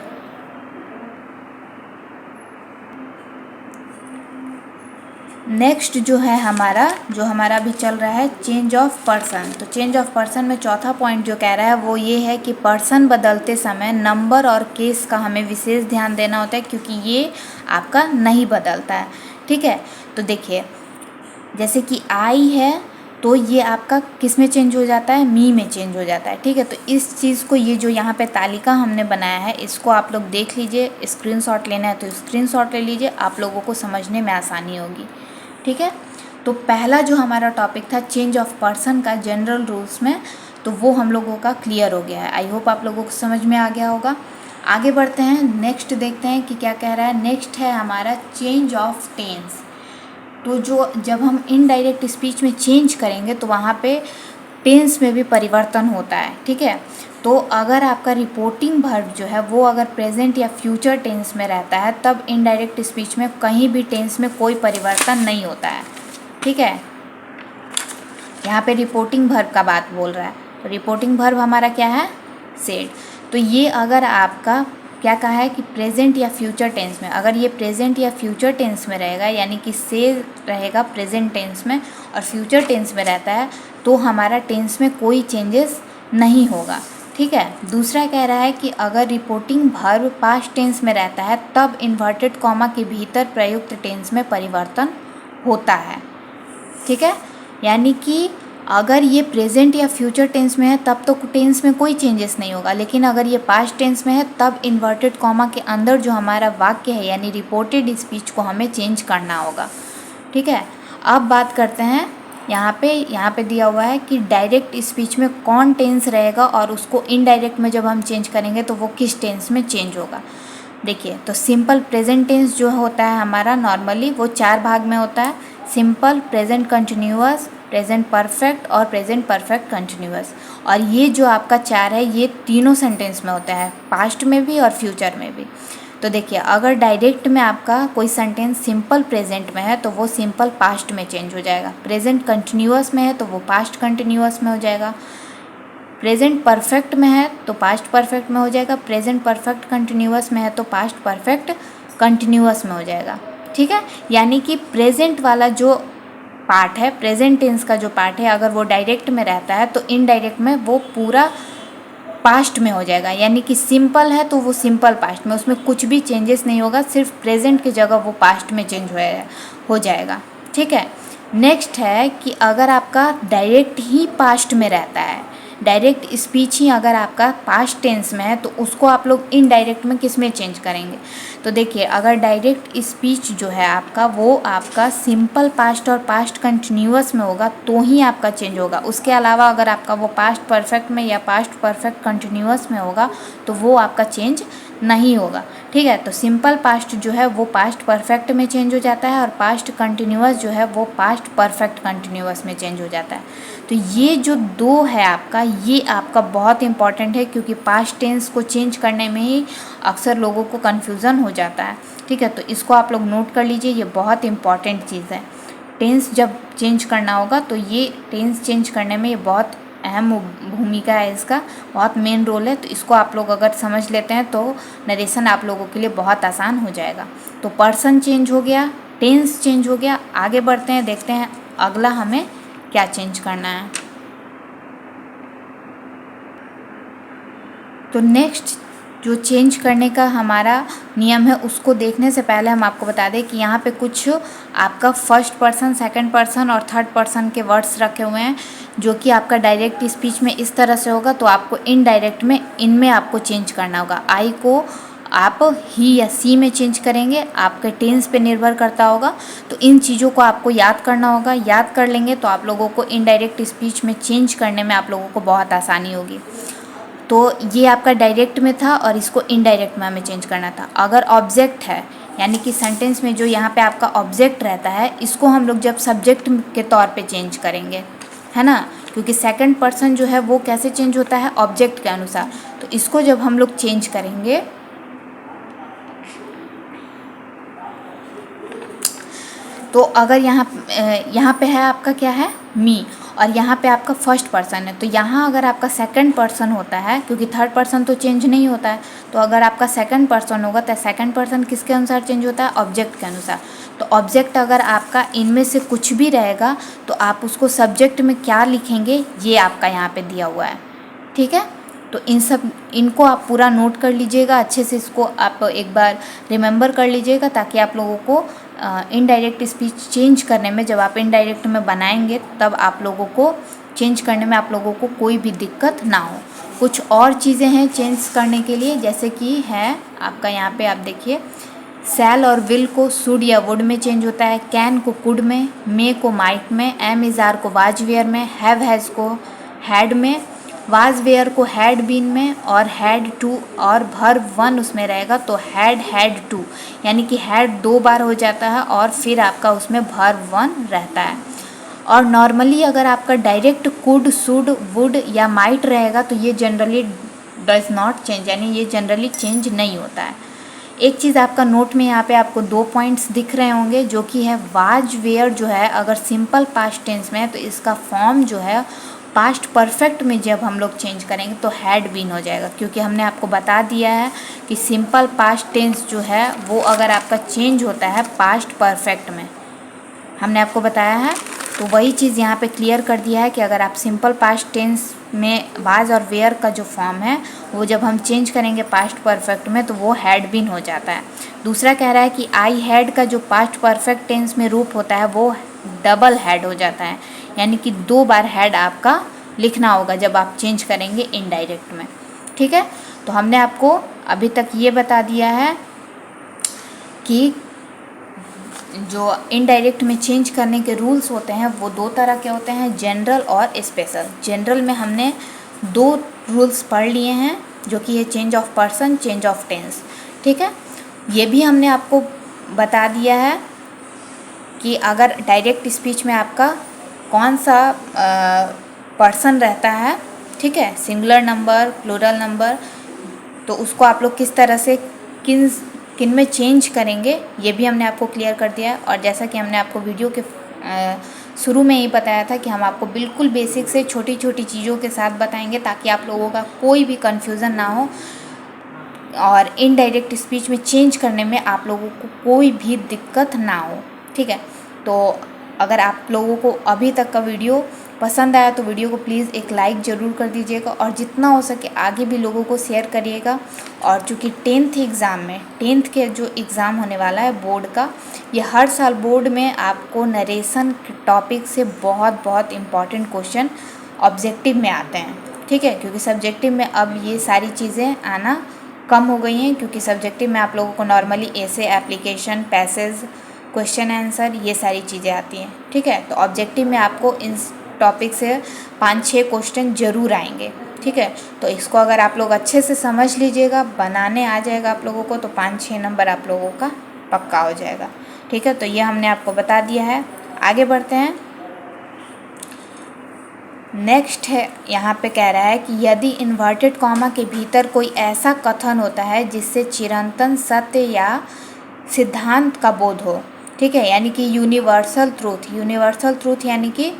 नेक्स्ट जो है हमारा अभी चल रहा है चेंज ऑफ पर्सन। तो चेंज ऑफ पर्सन में चौथा पॉइंट जो कह रहा है वो ये है कि पर्सन बदलते समय नंबर और केस का हमें विशेष ध्यान देना होता है, क्योंकि ये आपका नहीं बदलता है। ठीक है, तो देखिए जैसे कि आई है तो ये आपका किस में चेंज हो जाता है, मी में चेंज हो जाता है। ठीक है, तो इस चीज़ को ये जो यहाँ पे तालिका हमने बनाया है इसको आप लोग देख लीजिए, स्क्रीनशॉट लेना है तो स्क्रीनशॉट ले लीजिए, आप लोगों को समझने में आसानी होगी। ठीक है, तो पहला जो हमारा टॉपिक था चेंज ऑफ पर्सन का जनरल रूल्स में, तो वो हम लोगों का क्लियर हो गया है। आई होप आप लोगों को समझ में आ गया होगा। आगे बढ़ते हैं, नेक्स्ट देखते हैं कि क्या कह रहा है। नेक्स्ट है हमारा चेंज ऑफ टेंस। तो जो जब हम इनडायरेक्ट स्पीच में चेंज करेंगे तो वहाँ पे टेंस में भी परिवर्तन होता है। ठीक है, तो अगर आपका रिपोर्टिंग वर्ब जो है वो अगर प्रेजेंट या फ्यूचर टेंस में रहता है तब इनडायरेक्ट स्पीच में कहीं भी टेंस में कोई परिवर्तन नहीं होता है। ठीक है, यहाँ पे रिपोर्टिंग वर्ब का बात बोल रहा है, तो रिपोर्टिंग वर्ब हमारा क्या है, सेड। तो ये अगर आपका क्या कहा है कि प्रेजेंट या फ्यूचर टेंस में, अगर ये प्रेजेंट या फ्यूचर टेंस में रहेगा यानी कि से रहेगा प्रेजेंट टेंस में और फ्यूचर टेंस में रहता है तो हमारा टेंस में कोई चेंजेस नहीं होगा। ठीक है, दूसरा कह रहा है कि अगर रिपोर्टिंग वर्ब पास्ट टेंस में रहता है तब इन्वर्टेड कॉमा के भीतर प्रयुक्त टेंस में परिवर्तन होता है। ठीक है, यानी कि अगर ये प्रेजेंट या फ्यूचर टेंस में है तब तो टेंस में कोई चेंजेस नहीं होगा, लेकिन अगर ये पास्ट टेंस में है तब इन्वर्टेड कॉमा के अंदर जो हमारा वाक्य है यानी रिपोर्टेड स्पीच को हमें चेंज करना होगा। ठीक है, अब बात करते हैं यहाँ पे दिया हुआ है कि डायरेक्ट स्पीच में कौन टेंस रहेगा और उसको इनडायरेक्ट में जब हम चेंज करेंगे तो वो किस टेंस में चेंज होगा। देखिए, तो सिंपल प्रेजेंट टेंस जो होता है हमारा नॉर्मली वो 4 भाग में होता है, simple, present continuous, present perfect और प्रेजेंट परफेक्ट कंटिन्यूअस। और ये जो आपका 4 है ये तीनों सेंटेंस में होता है, पास्ट में भी और फ्यूचर में भी। तो देखिए, अगर डायरेक्ट में आपका कोई सेंटेंस सिंपल प्रेजेंट में है तो वो सिंपल पास्ट में चेंज हो जाएगा, प्रेजेंट कंटिन्यूअस में है तो वो पास्ट कंटिन्यूअस में हो जाएगा, प्रेजेंट परफेक्ट में है तो पास्ट परफेक्ट में हो जाएगा, प्रेजेंट परफेक्ट कंटिन्यूअस में है तो पास्ट परफेक्ट कंटिन्यूअस में हो जाएगा। ठीक है, यानी कि प्रेजेंट वाला जो पार्ट है, प्रेजेंट टेंस का जो पार्ट है, अगर वो डायरेक्ट में रहता है तो इनडायरेक्ट में वो पूरा पास्ट में हो जाएगा, यानी कि सिंपल है तो वो सिंपल पास्ट में, उसमें कुछ भी चेंजेस नहीं होगा, सिर्फ प्रेजेंट की जगह वो पास्ट में चेंज हो जाएगा। ठीक है, नेक्स्ट है कि अगर आपका डायरेक्ट ही पास्ट में रहता है, डायरेक्ट स्पीच ही अगर आपका पास्ट टेंस में है तो उसको आप लोग इनडायरेक्ट में किस में चेंज करेंगे। तो देखिए, अगर डायरेक्ट स्पीच जो है आपका वो आपका सिंपल पास्ट और पास्ट कंटिन्यूअस में होगा तो ही आपका चेंज होगा। उसके अलावा अगर आपका वो पास्ट परफेक्ट में या पास्ट परफेक्ट कंटिन्यूअस में होगा तो वो आपका चेंज नहीं होगा। ठीक है, तो सिंपल पास्ट जो है वो पास्ट परफेक्ट में चेंज हो जाता है और पास्ट कंटिन्यूअस जो है वो पास्ट परफेक्ट कंटिन्यूअस में चेंज हो जाता है। तो ये जो 2 है आपका, ये आपका बहुत इंपॉर्टेंट है, क्योंकि पास्ट टेंस को चेंज करने में ही अक्सर लोगों को कन्फ्यूज़न हो जाता है। ठीक है, तो इसको आप लोग नोट कर लीजिए, ये बहुत इंपॉर्टेंट चीज़ है। टेंस जब चेंज करना होगा तो ये टेंस चेंज करने में ये बहुत अहम भूमिका है, इसका बहुत मेन रोल है। तो इसको आप लोग अगर समझ लेते हैं तो नरेशन आप लोगों के लिए बहुत आसान हो जाएगा। तो पर्सन चेंज हो गया, टेंस चेंज हो गया, आगे बढ़ते हैं, देखते हैं अगला हमें क्या चेंज करना है। तो नेक्स्ट जो चेंज करने का हमारा नियम है उसको देखने से पहले हम आपको बता दें कि यहाँ पे कुछ आपका फर्स्ट पर्सन, सेकंड पर्सन और थर्ड पर्सन के वर्ड्स रखे हुए हैं जो कि आपका डायरेक्ट स्पीच में इस तरह से होगा, तो आपको इनडायरेक्ट में इनमें आपको चेंज करना होगा। आई को आप ही या सी में चेंज करेंगे, आपके टेंस पे निर्भर करता होगा। तो इन चीज़ों को आपको याद करना होगा, याद कर लेंगे तो आप लोगों को इनडायरेक्ट स्पीच में चेंज करने में आप लोगों को बहुत आसानी होगी। तो ये आपका डायरेक्ट में था और इसको इनडायरेक्ट में हमें चेंज करना था। अगर ऑब्जेक्ट है यानी कि सेंटेंस में जो यहाँ पे आपका ऑब्जेक्ट रहता है, इसको हम लोग जब सब्जेक्ट के तौर पे चेंज करेंगे, है ना, क्योंकि सेकंड पर्सन जो है वो कैसे चेंज होता है, ऑब्जेक्ट के अनुसार। तो इसको जब हम लोग चेंज करेंगे तो अगर यहाँ पे है आपका क्या है, मी, और यहाँ पे आपका फर्स्ट पर्सन है, तो यहाँ अगर आपका सेकंड पर्सन होता है, क्योंकि थर्ड पर्सन तो चेंज नहीं होता है, तो अगर आपका सेकंड पर्सन होगा तो सेकंड पर्सन किसके अनुसार चेंज होता है, ऑब्जेक्ट के अनुसार। तो ऑब्जेक्ट अगर आपका इनमें से कुछ भी रहेगा तो आप उसको सब्जेक्ट में क्या लिखेंगे, ये आपका यहाँ पे दिया हुआ है, ठीक है। तो इनको आप पूरा नोट कर लीजिएगा, अच्छे से इसको आप एक बार रिमेंबर कर लीजिएगा, ताकि आप लोगों को इनडायरेक्ट स्पीच चेंज करने में, जब आप इनडायरेक्ट में बनाएंगे तब आप लोगों को चेंज करने में आप लोगों को कोई भी दिक्कत ना हो। कुछ और चीज़ें हैं चेंज करने के लिए, जैसे कि है आपका यहाँ पे आप देखिए, सैल और विल को शुड या वुड में चेंज होता है, कैन को कुड में, मे को माइट में, एम इज़ आर को वाज वेयर में, हैव हैज़ को हैड में, वाज वेयर को हैड बीन में, और हैड टू और वर्ब वन उसमें रहेगा तो हैड टू, यानी कि हैड 2 बार हो जाता है और फिर आपका उसमें वर्ब वन रहता है। और नॉर्मली अगर आपका डायरेक्ट कुड, शुड, वुड या माइट रहेगा तो ये जनरली डज नॉट चेंज, यानी ये जनरली चेंज नहीं होता है। एक चीज़ आपका नोट में यहाँ पे आपको 2 पॉइंट्स दिख रहे होंगे, जो कि है वाज वेयर जो है अगर सिंपल पास्ट टेंस में है तो इसका फॉर्म जो है पास्ट परफेक्ट में जब हम लोग चेंज करेंगे तो हैड बीन हो जाएगा, क्योंकि हमने आपको बता दिया है कि सिंपल पास्ट टेंस जो है वो अगर आपका चेंज होता है पास्ट परफेक्ट में, हमने आपको बताया है। तो वही चीज़ यहाँ पे क्लियर कर दिया है कि अगर आप सिंपल पास्ट टेंस में वाज और वेयर का जो फॉर्म है वो जब हम चेंज करेंगे पास्ट परफेक्ट में तो वो हैड बीन हो जाता है। दूसरा कह रहा है कि आई हैड का जो पास्ट परफेक्ट टेंस में रूप होता है वो डबल हैड हो जाता है, यानी कि 2 बार हैड आपका लिखना होगा जब आप चेंज करेंगे इनडायरेक्ट में, ठीक है। तो हमने आपको अभी तक ये बता दिया है कि जो इनडायरेक्ट में चेंज करने के रूल्स होते हैं वो 2 तरह के होते हैं, जनरल और स्पेशल। जनरल में हमने 2 रूल्स पढ़ लिए हैं, जो कि है change of person, change of tense, ठीक है। ये भी हमने आपको बता दिया है कि अगर डायरेक्ट स्पीच में आपका कौन सा पर्सन रहता है, ठीक है, सिंगुलर नंबर, प्लूरल नंबर, तो उसको आप लोग किस तरह से किन में चेंज करेंगे ये भी हमने आपको क्लियर कर दिया है। और जैसा कि हमने आपको वीडियो के शुरू में ही बताया था कि हम आपको बिल्कुल बेसिक से छोटी छोटी चीज़ों के साथ बताएंगे, ताकि आप लोगों का कोई भी कन्फ्यूज़न ना हो और इनडायरेक्ट स्पीच में चेंज करने में आप लोगों को कोई भी दिक्कत ना हो, ठीक है। तो अगर आप लोगों को अभी तक का वीडियो पसंद आया तो वीडियो को प्लीज़ एक लाइक ज़रूर कर दीजिएगा, और जितना हो सके आगे भी लोगों को शेयर करिएगा। और चूँकि 10th एग्ज़ाम में 10th के जो एग्ज़ाम होने वाला है बोर्ड का, ये हर साल बोर्ड में आपको नरेशन टॉपिक से बहुत बहुत इम्पॉर्टेंट क्वेश्चन ऑब्जेक्टिव में आते हैं, ठीक है। क्योंकि सब्जेक्टिव में अब ये सारी चीज़ें आना कम हो गई हैं, क्योंकि सब्जेक्टिव में आप लोगों को नॉर्मली ऐसे एप्लीकेशन, पैसेज, क्वेश्चन आंसर, ये सारी चीज़ें आती हैं, ठीक है। तो ऑब्जेक्टिव में आपको इन टॉपिक से 5-6 क्वेश्चन ज़रूर आएंगे, ठीक है। तो इसको अगर आप लोग अच्छे से समझ लीजिएगा, बनाने आ जाएगा आप लोगों को, तो 5-6 नंबर आप लोगों का पक्का हो जाएगा, ठीक है। तो ये हमने आपको बता दिया है। आगे बढ़ते हैं। नेक्स्ट है, यहाँ पे कह रहा है कि यदि इन्वर्टेड कॉमा के भीतर कोई ऐसा कथन होता है जिससे चिरंतन सत्य या सिद्धांत का बोध हो, ठीक है, यानी कि यूनिवर्सल ट्रूथ यानी कि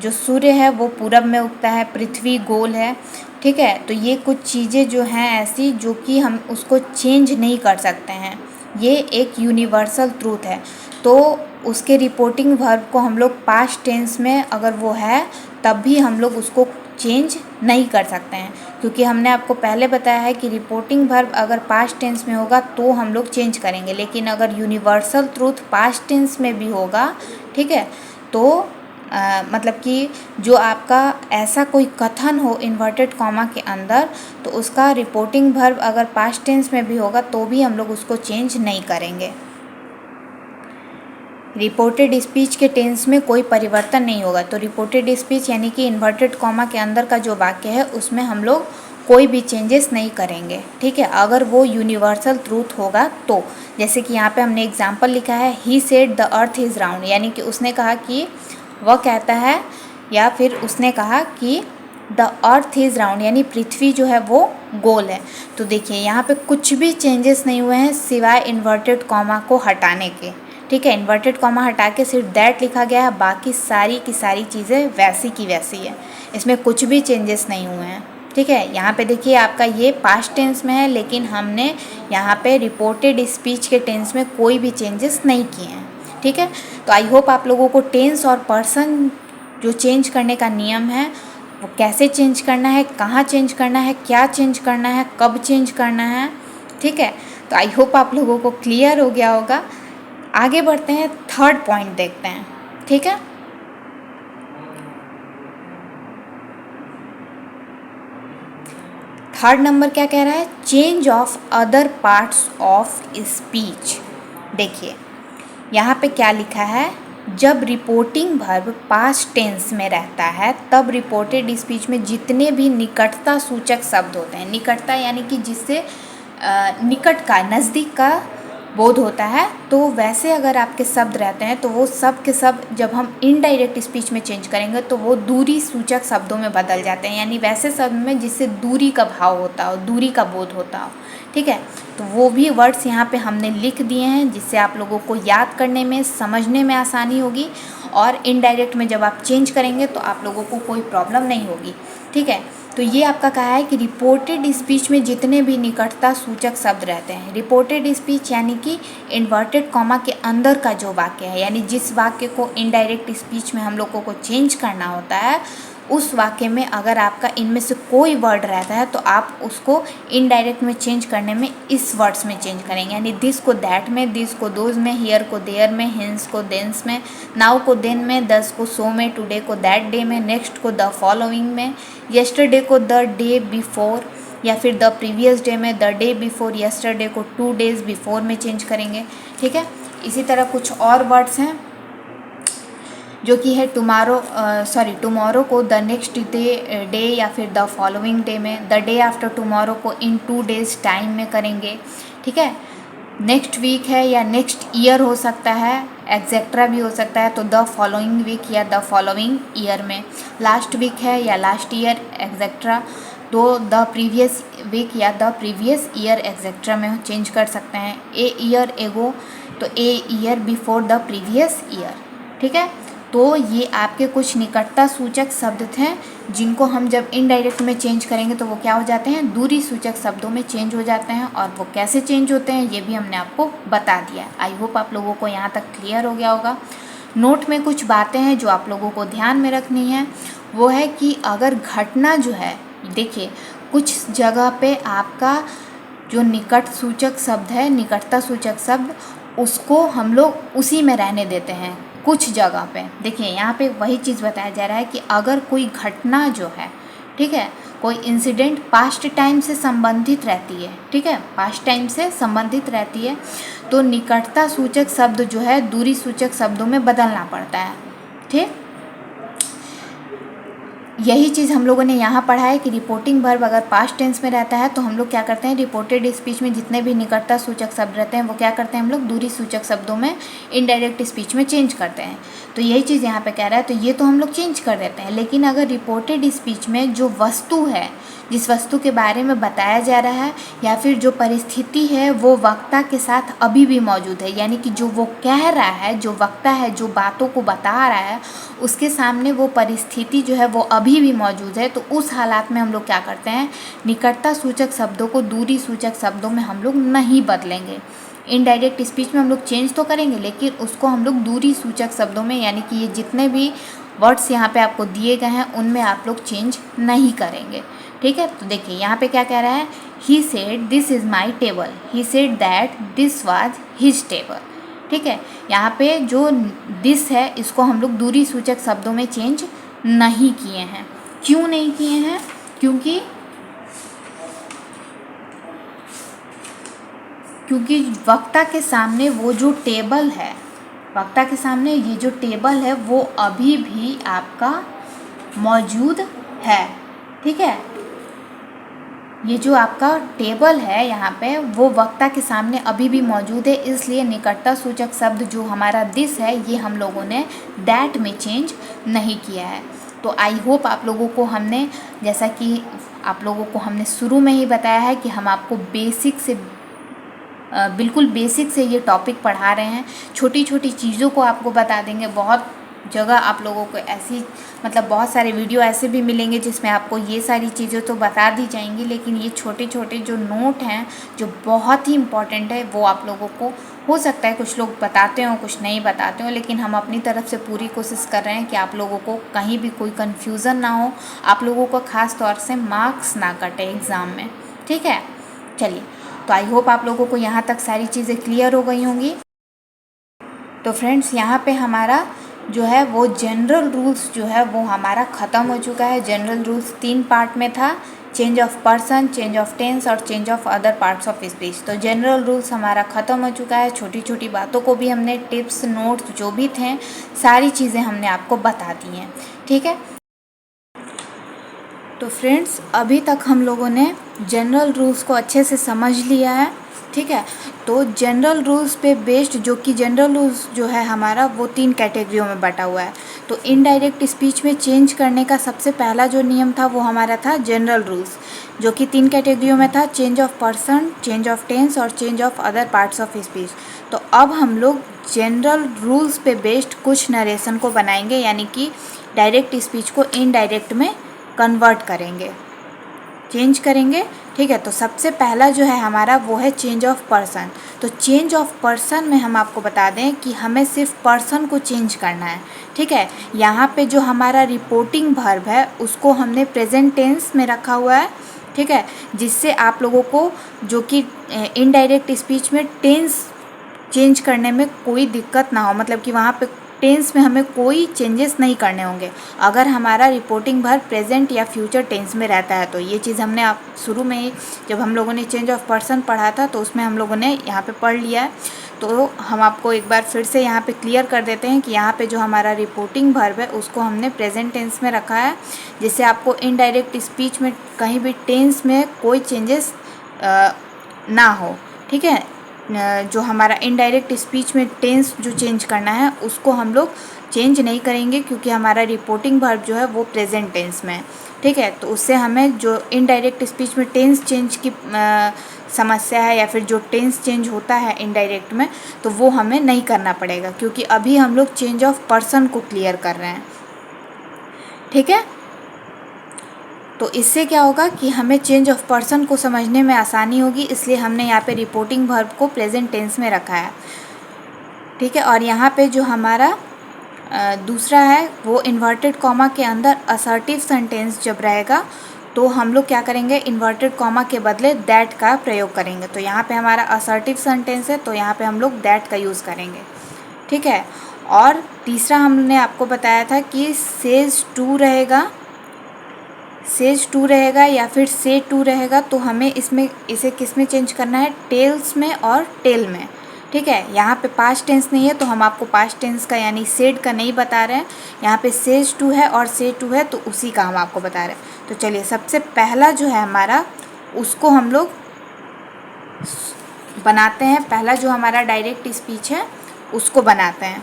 जो सूर्य है वो पूरब में उगता है, पृथ्वी गोल है, ठीक है। तो ये कुछ चीज़ें जो हैं ऐसी जो कि हम उसको चेंज नहीं कर सकते हैं, ये एक यूनिवर्सल ट्रूथ है। तो उसके रिपोर्टिंग वर्ब को हम लोग पास्ट टेंस में अगर वो है तब भी हम लोग उसको चेंज नहीं कर सकते हैं, क्योंकि हमने आपको पहले बताया है कि रिपोर्टिंग वर्ब अगर पास्ट टेंस में होगा तो हम लोग चेंज करेंगे, लेकिन अगर यूनिवर्सल ट्रूथ पास्ट टेंस में भी होगा, ठीक है, तो मतलब कि जो आपका ऐसा कोई कथन हो इन्वर्टेड कॉमा के अंदर, तो उसका रिपोर्टिंग वर्ब अगर पास्ट टेंस में भी होगा तो भी हम लोग उसको चेंज नहीं करेंगे। रिपोर्टेड स्पीच के टेंस में कोई परिवर्तन नहीं होगा। तो रिपोर्टेड स्पीच यानी कि इन्वर्टेड कॉमा के अंदर का जो वाक्य है उसमें हम लोग कोई भी चेंजेस नहीं करेंगे, ठीक है, अगर वो यूनिवर्सल ट्रूथ होगा तो। जैसे कि यहाँ पे हमने एग्जांपल लिखा है, he said the earth is round, यानी कि उसने कहा कि वह कहता है, या फिर उसने कहा कि द अर्थ इज़ राउंड, यानी पृथ्वी जो है वो गोल है। तो देखिए यहाँ पे कुछ भी चेंजेस नहीं हुए हैं सिवाय इन्वर्टेड कॉमा को हटाने के, ठीक है, इन्वर्टेड कॉमा हटा के सिर्फ दैट लिखा गया है, बाकी सारी की सारी चीज़ें वैसी की वैसी है, इसमें कुछ भी चेंजेस नहीं हुए हैं, ठीक है। यहाँ पे देखिए आपका ये पास्ट टेंस में है, लेकिन हमने यहाँ पे रिपोर्टेड स्पीच के टेंस में कोई भी चेंजेस नहीं किए हैं, ठीक है। तो आई होप आप लोगों को टेंस और पर्सन जो चेंज करने का नियम है वो कैसे चेंज करना है, कहाँ चेंज करना है, क्या चेंज करना है, कब चेंज करना है, ठीक है। तो आई होप आप लोगों को क्लियर हो गया होगा। आगे बढ़ते हैं, थर्ड पॉइंट देखते हैं, ठीक है। थर्ड नंबर क्या कह रहा है, change of other parts of speech. देखिए यहाँ पे क्या लिखा है, जब रिपोर्टिंग वर्ब पास्ट टेंस में रहता है तब रिपोर्टेड स्पीच में जितने भी निकटता सूचक शब्द होते हैं, निकटता यानी कि जिससे निकट का, नज़दीक का बोध होता है, तो वैसे अगर आपके शब्द रहते हैं तो वो सब के सब जब हम इनडायरेक्ट स्पीच में चेंज करेंगे तो वो दूरी सूचक शब्दों में बदल जाते हैं, यानी वैसे शब्द में जिससे दूरी का भाव होता हो, दूरी का बोध होता हो, ठीक है। तो वो भी वर्ड्स यहाँ पे हमने लिख दिए हैं जिससे आप लोगों को याद करने में, समझने में आसानी होगी, और इनडायरेक्ट में जब आप चेंज करेंगे तो आप लोगों को कोई प्रॉब्लम नहीं होगी, ठीक है। तो ये आपका कहा है कि रिपोर्टेड स्पीच में जितने भी निकटता सूचक शब्द रहते हैं, रिपोर्टेड स्पीच यानी कि इन्वर्टेड कॉमा के अंदर का जो वाक्य है, यानी जिस वाक्य को इनडायरेक्ट स्पीच में हम लोगों को चेंज करना होता है, उस वाक्य में अगर आपका इनमें से कोई वर्ड रहता है तो आप उसको इनडायरेक्ट में चेंज करने में इस वर्ड्स में चेंज करेंगे, यानी दिस को दैट में, दिस को दोज में, हियर को देयर में, हिंस को देंस में, नाउ को देन में, दस को सो में, टुडे को दैट डे में, नेक्स्ट को द फॉलोइंग में, यस्टरडे को द डे बिफोर, या फिर द प्रीवियस डे में द डे बिफोर यस्टरडे को 2 डेज बिफोर में चेंज करेंगे, ठीक है। इसी तरह कुछ और वर्ड्स हैं जो कि है टुमारो को द नेक्स्ट डे या फिर द फॉलोइंग डे में, द डे आफ्टर टुमारो को इन 2 डेज टाइम में करेंगे, ठीक है। नेक्स्ट वीक है या नेक्स्ट ईयर हो सकता है, एग्जेक्ट्रा भी हो सकता है, तो द फॉलोइंग वीक या द फॉलोइंग ईयर में, लास्ट वीक है या लास्ट ईयर एग्जेक्ट्रा, तो द प्रीवियस वीक या द प्रीवियस ईयर एग्जेक्ट्रा में चेंज कर सकते हैं। ए ईयर एगो तो a year before the previous year, ठीक है। तो ये आपके कुछ निकटता सूचक शब्द थे जिनको हम जब इनडायरेक्ट में चेंज करेंगे तो वो क्या हो जाते हैं, दूरी सूचक शब्दों में चेंज हो जाते हैं, और वो कैसे चेंज होते हैं ये भी हमने आपको बता दिया। आई होप आप लोगों को यहाँ तक क्लियर हो गया होगा। नोट में कुछ बातें हैं जो आप लोगों को ध्यान में रखनी है, वो है कि अगर घटना जो है, देखिए कुछ जगह पे आपका जो निकट सूचक शब्द है, निकटता सूचक शब्द, उसको हम लोग उसी में रहने देते हैं। कुछ जगह पे देखिए यहाँ पे वही चीज़ बताया जा रहा है कि अगर कोई घटना जो है, ठीक है, कोई इंसिडेंट पास्ट टाइम से संबंधित रहती है, ठीक है, पास्ट टाइम से संबंधित रहती है, तो निकटता सूचक शब्द जो है दूरी सूचक शब्दों में बदलना पड़ता है, ठीक। यही चीज़ हम लोगों ने यहाँ पढ़ा है कि रिपोर्टिंग वर्ब अगर पास्ट टेंस में रहता है तो हम लोग क्या करते हैं, रिपोर्टेड स्पीच में जितने भी निकटता सूचक शब्द रहते हैं वो क्या करते हैं, हम लोग दूरी सूचक शब्दों में इनडायरेक्ट स्पीच में चेंज करते हैं। तो यही चीज़ यहाँ पे कह रहा है, तो ये तो हम लोग चेंज कर देते हैं, लेकिन अगर रिपोर्टेड स्पीच में जो वस्तु है, जिस वस्तु के बारे में बताया जा रहा है, या फिर जो परिस्थिति है वो वक्ता के साथ अभी भी मौजूद है, यानी कि जो वो कह रहा है, जो वक्ता है जो बातों को बता रहा है, उसके सामने वो परिस्थिति जो है वो अभी भी मौजूद है, तो उस हालात में हम लोग क्या करते हैं, निकटता सूचक शब्दों को दूरी सूचक शब्दों में हम लोग नहीं बदलेंगे। इनडायरेक्ट स्पीच में हम लोग चेंज तो करेंगे, लेकिन उसको हम लोग दूरी सूचक शब्दों में, यानी कि ये जितने भी वर्ड्स यहाँ पे आपको दिए गए हैं उनमें आप लोग चेंज नहीं करेंगे, ठीक है। तो देखिए यहाँ पे क्या कह रहा है, he said this is my table, he said that this was his table, ठीक है। यहाँ पे जो दिस है इसको हम लोग दूरी सूचक शब्दों में चेंज नहीं किए हैं। क्यों नहीं किए हैं, क्योंकि वक्ता के सामने वो जो टेबल है, वक्ता के सामने ये जो टेबल है वो अभी भी आपका मौजूद है, ठीक है। ये जो आपका टेबल है यहाँ पे वो वक्ता के सामने अभी भी मौजूद है, इसलिए निकटता सूचक शब्द जो हमारा दिस है ये हम लोगों ने दैट में चेंज नहीं किया है। तो आई होप आप लोगों को हमने, जैसा कि आप लोगों को हमने शुरू में ही बताया है कि हम आपको बेसिक से बिल्कुल बेसिक से ये टॉपिक पढ़ा रहे हैं। छोटी छोटी चीज़ों को आपको बता देंगे। बहुत जगह आप लोगों को ऐसी मतलब बहुत सारे वीडियो ऐसे भी मिलेंगे जिसमें आपको ये सारी चीज़ें तो बता दी जाएंगी, लेकिन ये छोटे छोटे जो नोट हैं जो बहुत ही इम्पॉर्टेंट है वो आप लोगों को हो सकता है कुछ लोग बताते हो कुछ नहीं बताते हो, लेकिन हम अपनी तरफ से पूरी कोशिश कर रहे हैं कि आप लोगों को कहीं भी कोई कन्फ्यूज़न ना हो, आप लोगों को ख़ास तौर से मार्क्स ना कटे एग्ज़ाम में। ठीक है, चलिए, तो आई होप आप लोगों को यहाँ तक सारी चीज़ें क्लियर हो गई होंगी। तो फ्रेंड्स यहाँ पे हमारा जो है वो जनरल रूल्स जो है वो हमारा ख़त्म हो चुका है। जनरल रूल्स 3 पार्ट में था, change of person, change of tense और change of other parts of speech. तो जनरल रूल्स हमारा ख़त्म हो चुका है। छोटी छोटी बातों को भी हमने टिप्स नोट्स जो भी थे सारी चीज़ें हमने आपको बता दी हैं। ठीक है, तो फ्रेंड्स अभी तक हम लोगों ने जनरल रूल्स को अच्छे से समझ लिया है। ठीक है, तो जनरल रूल्स पे बेस्ड जो कि जनरल रूल्स जो है हमारा वो 3 कैटेगरियों में बटा हुआ है। तो इनडायरेक्ट स्पीच में चेंज करने का सबसे पहला जो नियम था वो हमारा था जनरल रूल्स, जो कि 3 कैटेगरियों में था, change of person, change of tense और change of other parts of speech. तो अब हम लोग जनरल रूल्स पे बेस्ड कुछ नरेशन को बनाएंगे, यानी कि डायरेक्ट स्पीच को इनडायरेक्ट में कन्वर्ट करेंगे, चेंज करेंगे। ठीक है, तो सबसे पहला जो है हमारा वो है चेंज ऑफ पर्सन। तो चेंज ऑफ पर्सन में हम आपको बता दें कि हमें सिर्फ पर्सन को चेंज करना है। ठीक है, यहाँ पे जो हमारा रिपोर्टिंग वर्ब है उसको हमने प्रेजेंट टेंस में रखा हुआ है। ठीक है, जिससे आप लोगों को जो कि इनडायरेक्ट स्पीच में टेंस चेंज करने में कोई दिक्कत ना हो, मतलब कि वहाँ पे टेंस में हमें कोई चेंजेस नहीं करने होंगे अगर हमारा रिपोर्टिंग वर्ब प्रेजेंट या फ्यूचर टेंस में रहता है। तो ये चीज़ हमने आप शुरू में ही जब हम लोगों ने चेंज ऑफ पर्सन पढ़ा था तो उसमें हम लोगों ने यहाँ पे पढ़ लिया है। तो हम आपको एक बार फिर से यहाँ पे क्लियर कर देते हैं कि यहाँ पे जो हमारा रिपोर्टिंग वर्ब है उसको हमने प्रेजेंट टेंस में रखा है, जिससे आपको इनडायरेक्ट स्पीच में कहीं भी टेंस में कोई चेंजेस ना हो। ठीक है, जो हमारा इनडायरेक्ट स्पीच में टेंस जो चेंज करना है उसको हम लोग चेंज नहीं करेंगे, क्योंकि हमारा रिपोर्टिंग वर्ब जो है वो प्रेजेंट टेंस में है। ठीक है, तो उससे हमें जो इनडायरेक्ट स्पीच में टेंस चेंज की समस्या है या फिर जो टेंस चेंज होता है इनडायरेक्ट में, तो वो हमें नहीं करना पड़ेगा, क्योंकि अभी हम लोग चेंज ऑफ पर्सन को क्लियर कर रहे हैं। ठीक है, तो इससे क्या होगा कि हमें चेंज ऑफ पर्सन को समझने में आसानी होगी, इसलिए हमने यहाँ पे रिपोर्टिंग वर्ब को प्रेजेंट टेंस में रखा है। ठीक है, और यहाँ पे जो हमारा दूसरा है वो इन्वर्टेड कॉमा के अंदर असर्टिव सेंटेंस जब रहेगा तो हम लोग क्या करेंगे, इन्वर्टेड कॉमा के बदले दैट का प्रयोग करेंगे। तो यहाँ पे हमारा असर्टिव सेंटेंस है तो यहाँ पे हम लोग दैट का यूज़ करेंगे। ठीक है, और तीसरा हमने आपको बताया था कि सेज टू रहेगा, सेज टू रहेगा या फिर से टू रहेगा, तो हमें इसमें इसे किस में चेंज करना है, टेल्स में और टेल में। ठीक है, यहाँ पे पास्ट टेंस नहीं है तो हम आपको पास्ट टेंस का यानी सेड का नहीं बता रहे हैं, यहाँ पे सेज टू है और से टू है तो उसी का हम आपको बता रहे हैं। तो चलिए, सबसे पहला जो है हमारा उसको हम लोग बनाते हैं। पहला जो हमारा डायरेक्ट स्पीच है उसको बनाते हैं।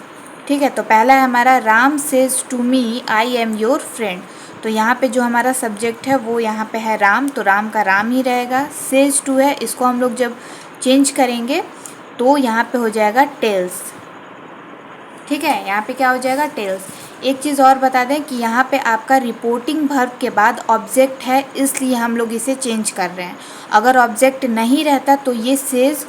ठीक है, तो पहला है हमारा Ram says to me I am your friend. तो यहाँ पे जो हमारा सब्जेक्ट है वो यहाँ पे है राम, तो राम का राम ही रहेगा। सेज टू है, इसको हम लोग जब चेंज करेंगे तो यहाँ पे हो जाएगा टेल्स। ठीक है, यहाँ पे क्या हो जाएगा, टेल्स। एक चीज़ और बता दें कि यहाँ पे आपका रिपोर्टिंग वर्ब के बाद ऑब्जेक्ट है, इसलिए हम लोग इसे चेंज कर रहे हैं। अगर ऑब्जेक्ट नहीं रहता तो ये सेज,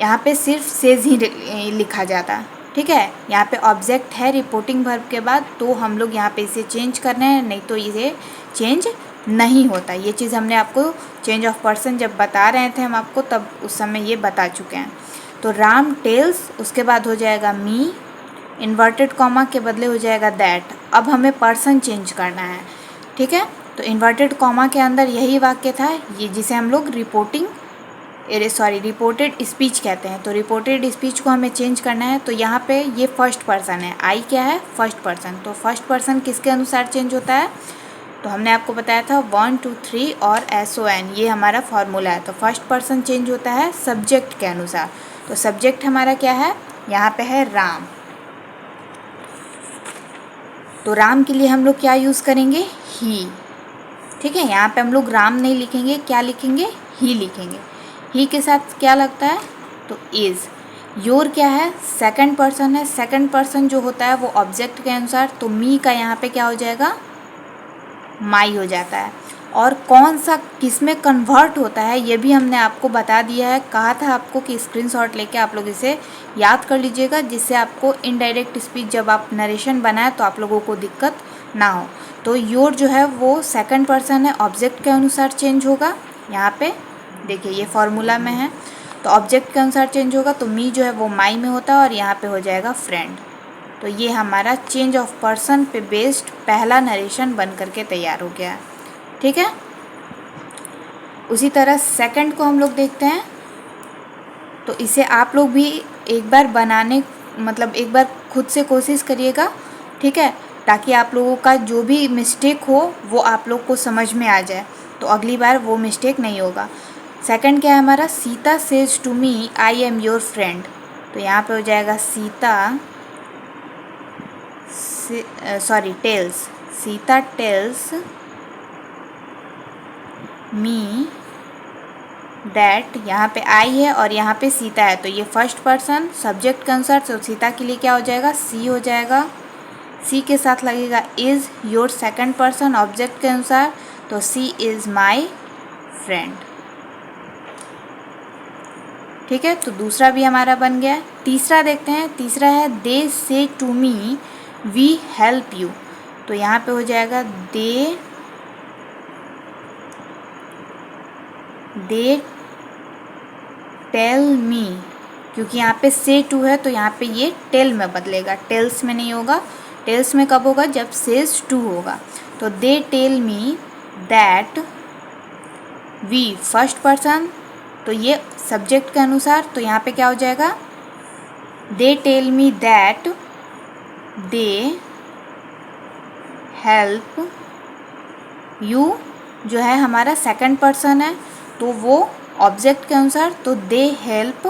यहाँ पे सिर्फ सेज ही लिखा जाता। ठीक है, यहाँ पे ऑब्जेक्ट है रिपोर्टिंग वर्ब के बाद तो हम लोग यहाँ पे इसे चेंज करना है, नहीं तो इसे चेंज नहीं होता। ये चीज़ हमने आपको चेंज ऑफ पर्सन जब बता रहे थे हम आपको, तब उस समय ये बता चुके हैं। तो राम टेल्स, उसके बाद हो जाएगा मी, इन्वर्टेड कॉमा के बदले हो जाएगा दैट। अब हमें पर्सन चेंज करना है। ठीक है, तो इन्वर्टेड कॉमा के अंदर यही वाक्य था, ये जिसे हम लोग रिपोर्टेड स्पीच कहते हैं। तो रिपोर्टेड स्पीच को हमें चेंज करना है। तो यहाँ पे ये फर्स्ट पर्सन है, आई क्या है, फर्स्ट पर्सन। तो फर्स्ट पर्सन किसके अनुसार चेंज होता है, तो हमने आपको बताया था 1 2 3 और SON, ये हमारा फॉर्मूला है। तो फर्स्ट पर्सन चेंज होता है सब्जेक्ट के अनुसार। तो सब्जेक्ट हमारा क्या है, यहाँ पे है राम। तो राम के लिए हम लोग क्या यूज़ करेंगे, ही। ठीक है, यहाँ पे हम लोग राम नहीं लिखेंगे, क्या लिखेंगे, ही लिखेंगे। ही के साथ क्या लगता है, तो इज़। योर क्या है, सेकंड पर्सन है। सेकंड पर्सन जो होता है वो ऑब्जेक्ट के अनुसार, तो मी का यहाँ पे क्या हो जाएगा, माई हो जाता है। और कौन सा किस में कन्वर्ट होता है ये भी हमने आपको बता दिया है। कहा था आपको कि स्क्रीनशॉट लेके आप लोग इसे याद कर लीजिएगा, जिससे आपको इनडायरेक्ट स्पीच जब आप नरेशन बनाए तो आप लोगों को दिक्कत ना हो। तो योर जो है वो सेकंड पर्सन है, ऑब्जेक्ट के अनुसार चेंज होगा। यहाँ पे देखिए ये फॉर्मूला में है, तो ऑब्जेक्ट के अनुसार चेंज होगा। तो मी जो है वो माई में होता है और यहाँ पे हो जाएगा फ्रेंड। तो ये हमारा चेंज ऑफ पर्सन पे बेस्ड पहला नरेशन बन करके तैयार हो गया है। ठीक है, उसी तरह सेकंड को हम लोग देखते हैं। तो इसे आप लोग भी एक बार बनाने, मतलब एक बार खुद से कोशिश करिएगा, ठीक है, ताकि आप लोगों का जो भी मिस्टेक हो वो आप लोग को समझ में आ जाए, तो अगली बार वो मिस्टेक नहीं होगा। सेकंड क्या है हमारा, Sita says to me I am your friend. तो यहाँ पे हो जाएगा Sita tells, Sita tells me that. यहाँ पे आई है और यहाँ पे सीता है, तो ये फर्स्ट पर्सन सब्जेक्ट के अनुसार, तो सीता के लिए क्या हो जाएगा, सी हो जाएगा। सी के साथ लगेगा is, your second person object के अनुसार, तो सी इज़ माई फ्रेंड। ठीक है, तो दूसरा भी हमारा बन गया। तीसरा देखते हैं, तीसरा है they say to me we help you. तो यहाँ पे हो जाएगा दे टेल मी, क्योंकि यहाँ पे से टू है तो यहाँ पे ये टेल में बदलेगा, टेल्स में नहीं होगा। टेल्स में कब होगा, जब सेज टू होगा। तो they tell me that we, first person, तो ये सब्जेक्ट के अनुसार, तो यहाँ पे क्या हो जाएगा, they tell me that they help you, जो है हमारा सेकंड पर्सन है, तो वो ऑब्जेक्ट के अनुसार, तो दे हेल्प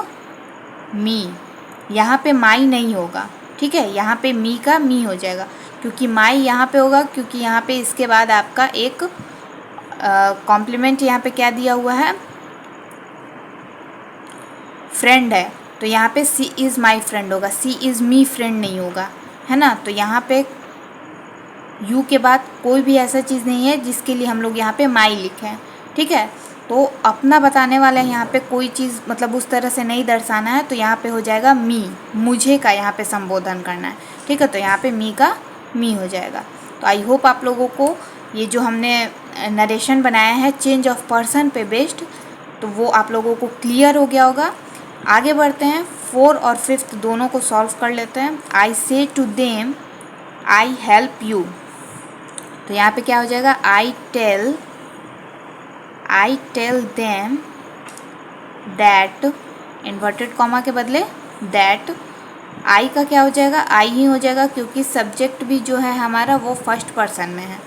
मी। यहाँ पे माई नहीं होगा, ठीक है, यहाँ पे मी का मी हो जाएगा, क्योंकि माई यहाँ पे होगा, क्योंकि यहाँ पे इसके बाद आपका एक कॉम्प्लीमेंट यहाँ पे क्या दिया हुआ है, फ्रेंड है, तो यहाँ पे सी इज़ माई फ्रेंड होगा, सी इज़ मी फ्रेंड नहीं होगा, है ना। तो यहाँ पे यू के बाद कोई भी ऐसा चीज़ नहीं है जिसके लिए हम लोग यहाँ पे माई लिखें, ठीक है। तो अपना बताने वाला है, यहाँ पे कोई चीज़ मतलब उस तरह से नहीं दर्शाना है, तो यहाँ पे हो जाएगा मी, मुझे का यहाँ पे संबोधन करना है, ठीक है। तो यहाँ पे मी का मी हो जाएगा। तो आई होप आप लोगों को ये जो हमने नरेशन बनाया है चेंज ऑफ पर्सन पे बेस्ड, तो वो आप लोगों को क्लियर हो गया होगा। आगे बढ़ते हैं, 4 और 5 दोनों को सॉल्व कर लेते हैं। I say to them I help you. तो यहाँ पे क्या हो जाएगा, I tell them that, inverted comma के बदले दैट, आई का क्या हो जाएगा, आई ही हो जाएगा, क्योंकि सब्जेक्ट भी जो है हमारा वो फर्स्ट पर्सन में है,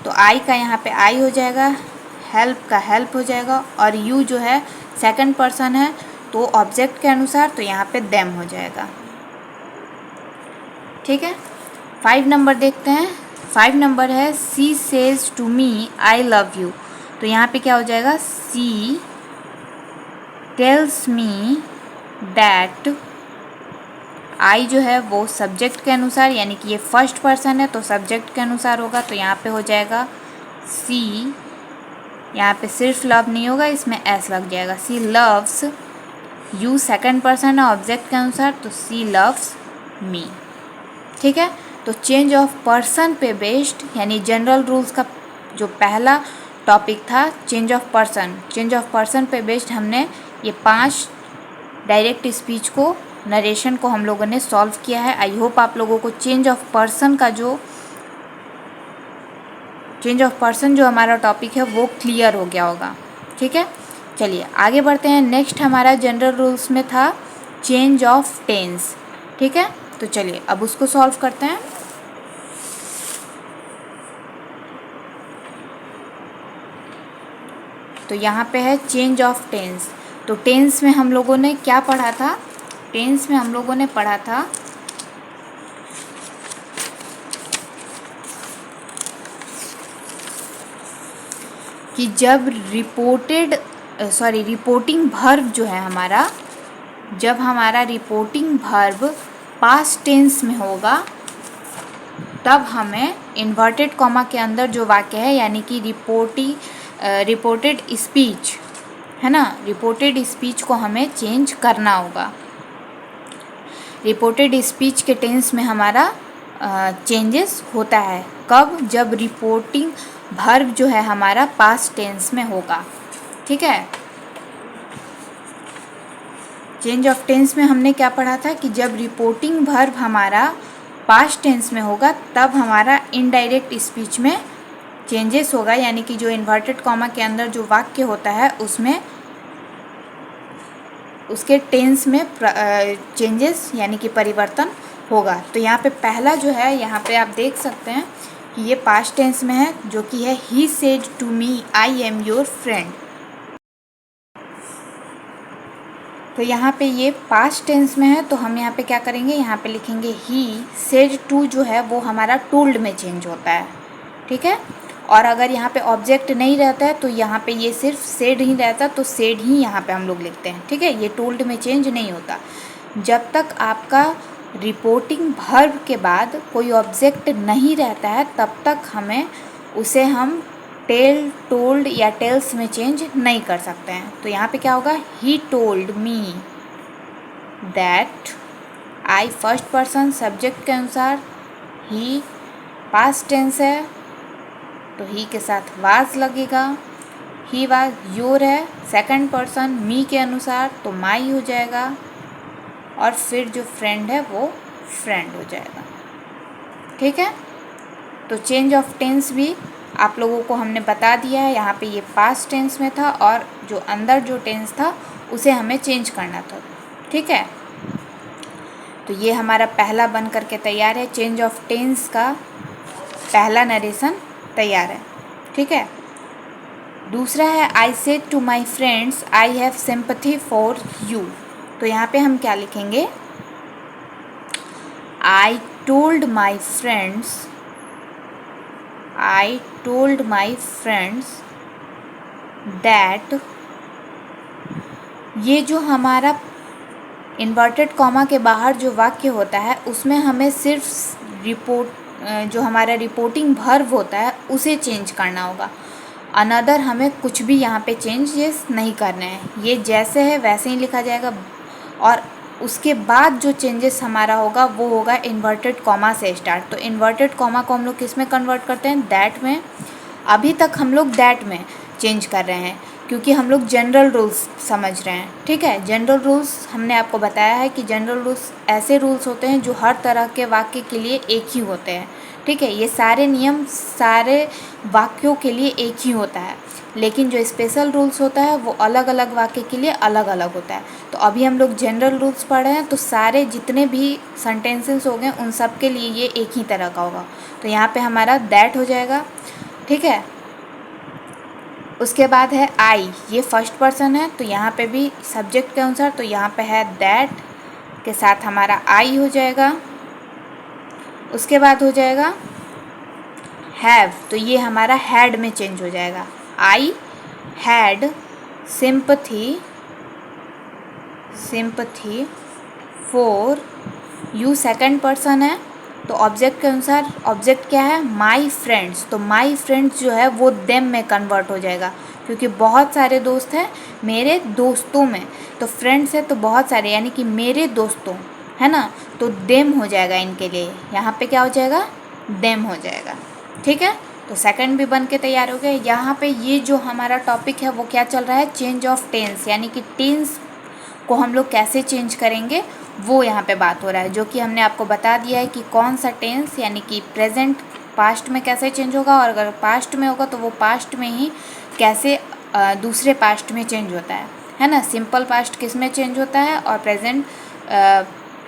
तो आई का यहाँ पे आई हो जाएगा, हेल्प का हेल्प हो जाएगा, और यू जो है सेकंड पर्सन है तो ऑब्जेक्ट के अनुसार, तो यहाँ पे देम हो जाएगा। ठीक है, 5 नंबर देखते हैं। 5 नंबर है she says to me I love you. तो यहाँ पे क्या हो जाएगा, सी टेल्स मी दैट, आई जो है वो सब्जेक्ट के अनुसार, यानी कि ये फर्स्ट पर्सन है तो सब्जेक्ट के अनुसार होगा, तो यहाँ पे हो जाएगा सी, यहाँ पे सिर्फ लव नहीं होगा, इसमें एस लग जाएगा, सी लव्स यू, सेकंड पर्सन है ऑब्जेक्ट के अनुसार, तो सी लव्स मी। ठीक है, तो चेंज ऑफ पर्सन पे बेस्ड, यानी जनरल रूल्स का जो पहला टॉपिक था चेंज ऑफ पर्सन पे बेस्ड हमने ये 5 डायरेक्ट स्पीच को, नरेशन को हम लोगों ने सॉल्व किया है। आई होप आप लोगों को चेंज ऑफ पर्सन जो हमारा टॉपिक है वो क्लियर हो गया होगा। ठीक है, चलिए आगे बढ़ते हैं। नेक्स्ट हमारा जनरल रूल्स में था चेंज ऑफ टेंस। ठीक है, तो चलिए अब उसको सॉल्व करते हैं। तो यहाँ पे है चेंज ऑफ टेंस। तो टेंस में हम लोगों ने क्या पढ़ा था? टेंस में हम लोगों ने पढ़ा था कि जब रिपोर्टिंग वर्ब जो है हमारा, जब हमारा रिपोर्टिंग वर्ब पास्ट टेंस में होगा तब हमें इन्वर्टेड कॉमा के अंदर जो वाक्य है यानी कि रिपोर्टेड स्पीच है ना, रिपोर्टेड स्पीच को हमें चेंज करना होगा। रिपोर्टेड स्पीच के टेंस में हमारा चेंजेस होता है कब? जब रिपोर्टिंग वर्ब जो है हमारा पास्ट टेंस में होगा। ठीक है, चेंज ऑफ टेंस में हमने क्या पढ़ा था कि जब रिपोर्टिंग वर्ब हमारा पास्ट टेंस में होगा तब हमारा इनडायरेक्ट स्पीच में चेंजेस होगा, यानी कि जो इन्वर्टेड कॉमा के अंदर जो वाक्य होता है उसमें उसके टेंस में चेंजेस यानी कि परिवर्तन होगा। तो यहाँ पे पहला जो है, यहाँ पे आप देख सकते हैं कि ये पास्ट टेंस में है, जो कि है he said to me I am your friend. तो यहाँ पे ये पास्ट टेंस में है, तो हम यहाँ पे क्या करेंगे, यहाँ पे लिखेंगे ही सेड टू जो है वो हमारा टोल्ड में चेंज होता है। ठीक है, और अगर यहाँ पे ऑब्जेक्ट नहीं रहता है तो यहाँ पे ये सिर्फ सेड ही रहता, तो सेड ही यहाँ पे हम लोग लिखते हैं। ठीक है, ये टोल्ड में चेंज नहीं होता। जब तक आपका रिपोर्टिंग वर्ब के बाद कोई ऑब्जेक्ट नहीं रहता है तब तक हमें उसे हम टेल, टोल्ड या टेल्स में चेंज नहीं कर सकते हैं। तो यहाँ पे क्या होगा, he told me that I, first person subject के अनुसार, ही पास्ट टेंस है तो ही के साथ वाज लगेगा, ही वाज योर है सेकंड पर्सन मी के अनुसार तो माई हो जाएगा, और फिर जो फ्रेंड है वो फ्रेंड हो जाएगा। ठीक है, तो चेंज ऑफ टेंस भी आप लोगों को हमने बता दिया है। यहाँ पे ये पास्ट टेंस में था और जो अंदर जो टेंस था उसे हमें चेंज करना था। ठीक है, तो ये हमारा पहला बन करके तैयार है, चेंज ऑफ टेंस का पहला नरेशन तैयार है। ठीक है, दूसरा है I said to my friends I have sympathy for you. तो यहाँ पे हम क्या लिखेंगे, I told my friends that, ये जो हमारा इन्वर्टेड कॉमा के बाहर जो वाक्य होता है उसमें हमें सिर्फ जो हमारा रिपोर्टिंग वर्ब होता है उसे चेंज करना होगा। अनदर हमें कुछ भी यहाँ पे चेंजेस नहीं करने हैं, ये जैसे है वैसे ही लिखा जाएगा। और उसके बाद जो चेंजेस हमारा होगा वो होगा इन्वर्टेड कॉमा से स्टार्ट। तो इन्वर्टेड कॉमा को हम लोग किस में कन्वर्ट करते हैं, दैट में। अभी तक हम लोग दैट में चेंज कर रहे हैं क्योंकि हम लोग जनरल रूल्स समझ रहे हैं। ठीक है, जनरल रूल्स हमने आपको बताया है कि जनरल रूल्स ऐसे रूल्स होते हैं जो हर तरह के वाक्य के लिए एक ही होते हैं। ठीक है, ये सारे नियम सारे वाक्यों के लिए एक ही होता है, लेकिन जो स्पेशल रूल्स होता है वो अलग अलग वाक्य के लिए अलग अलग होता है। तो अभी हम लोग जनरल रूल्स पढ़ रहे हैं, तो सारे जितने भी सेंटेंसेस हो गए उन सब के लिए ये एक ही तरह का होगा। तो यहाँ पे हमारा दैट हो जाएगा। ठीक है, उसके बाद है आई, ये फर्स्ट पर्सन है तो यहाँ पे भी सब्जेक्ट के अनुसार, तो यहाँ पे है दैट के साथ हमारा आई हो जाएगा। उसके बाद हो जाएगा हैव, तो ये हमारा हैड में चेंज हो जाएगा। I had sympathy for you, second person है तो ऑब्जेक्ट के अनुसार, ऑब्जेक्ट क्या है, माई फ्रेंड्स, तो माई फ्रेंड्स जो है वो देम में कन्वर्ट हो जाएगा क्योंकि बहुत सारे दोस्त हैं, मेरे दोस्तों में, तो फ्रेंड्स है तो बहुत सारे यानी कि मेरे दोस्तों है ना, तो देम हो जाएगा इनके लिए। यहाँ पे क्या हो जाएगा, देम हो जाएगा। ठीक है, तो सेकंड भी बन के तैयार हो गए। यहाँ पे ये जो हमारा टॉपिक है वो क्या चल रहा है, चेंज ऑफ टेंस, यानी कि टेंस को हम लोग कैसे चेंज करेंगे वो यहाँ पे बात हो रहा है, जो कि हमने आपको बता दिया है कि कौन सा टेंस यानी कि प्रेजेंट पास्ट में कैसे चेंज होगा, और अगर पास्ट में होगा तो वो पास्ट में ही कैसे दूसरे पास्ट में चेंज होता है ना। सिंपल पास्ट किस में चेंज होता है और प्रेजेंट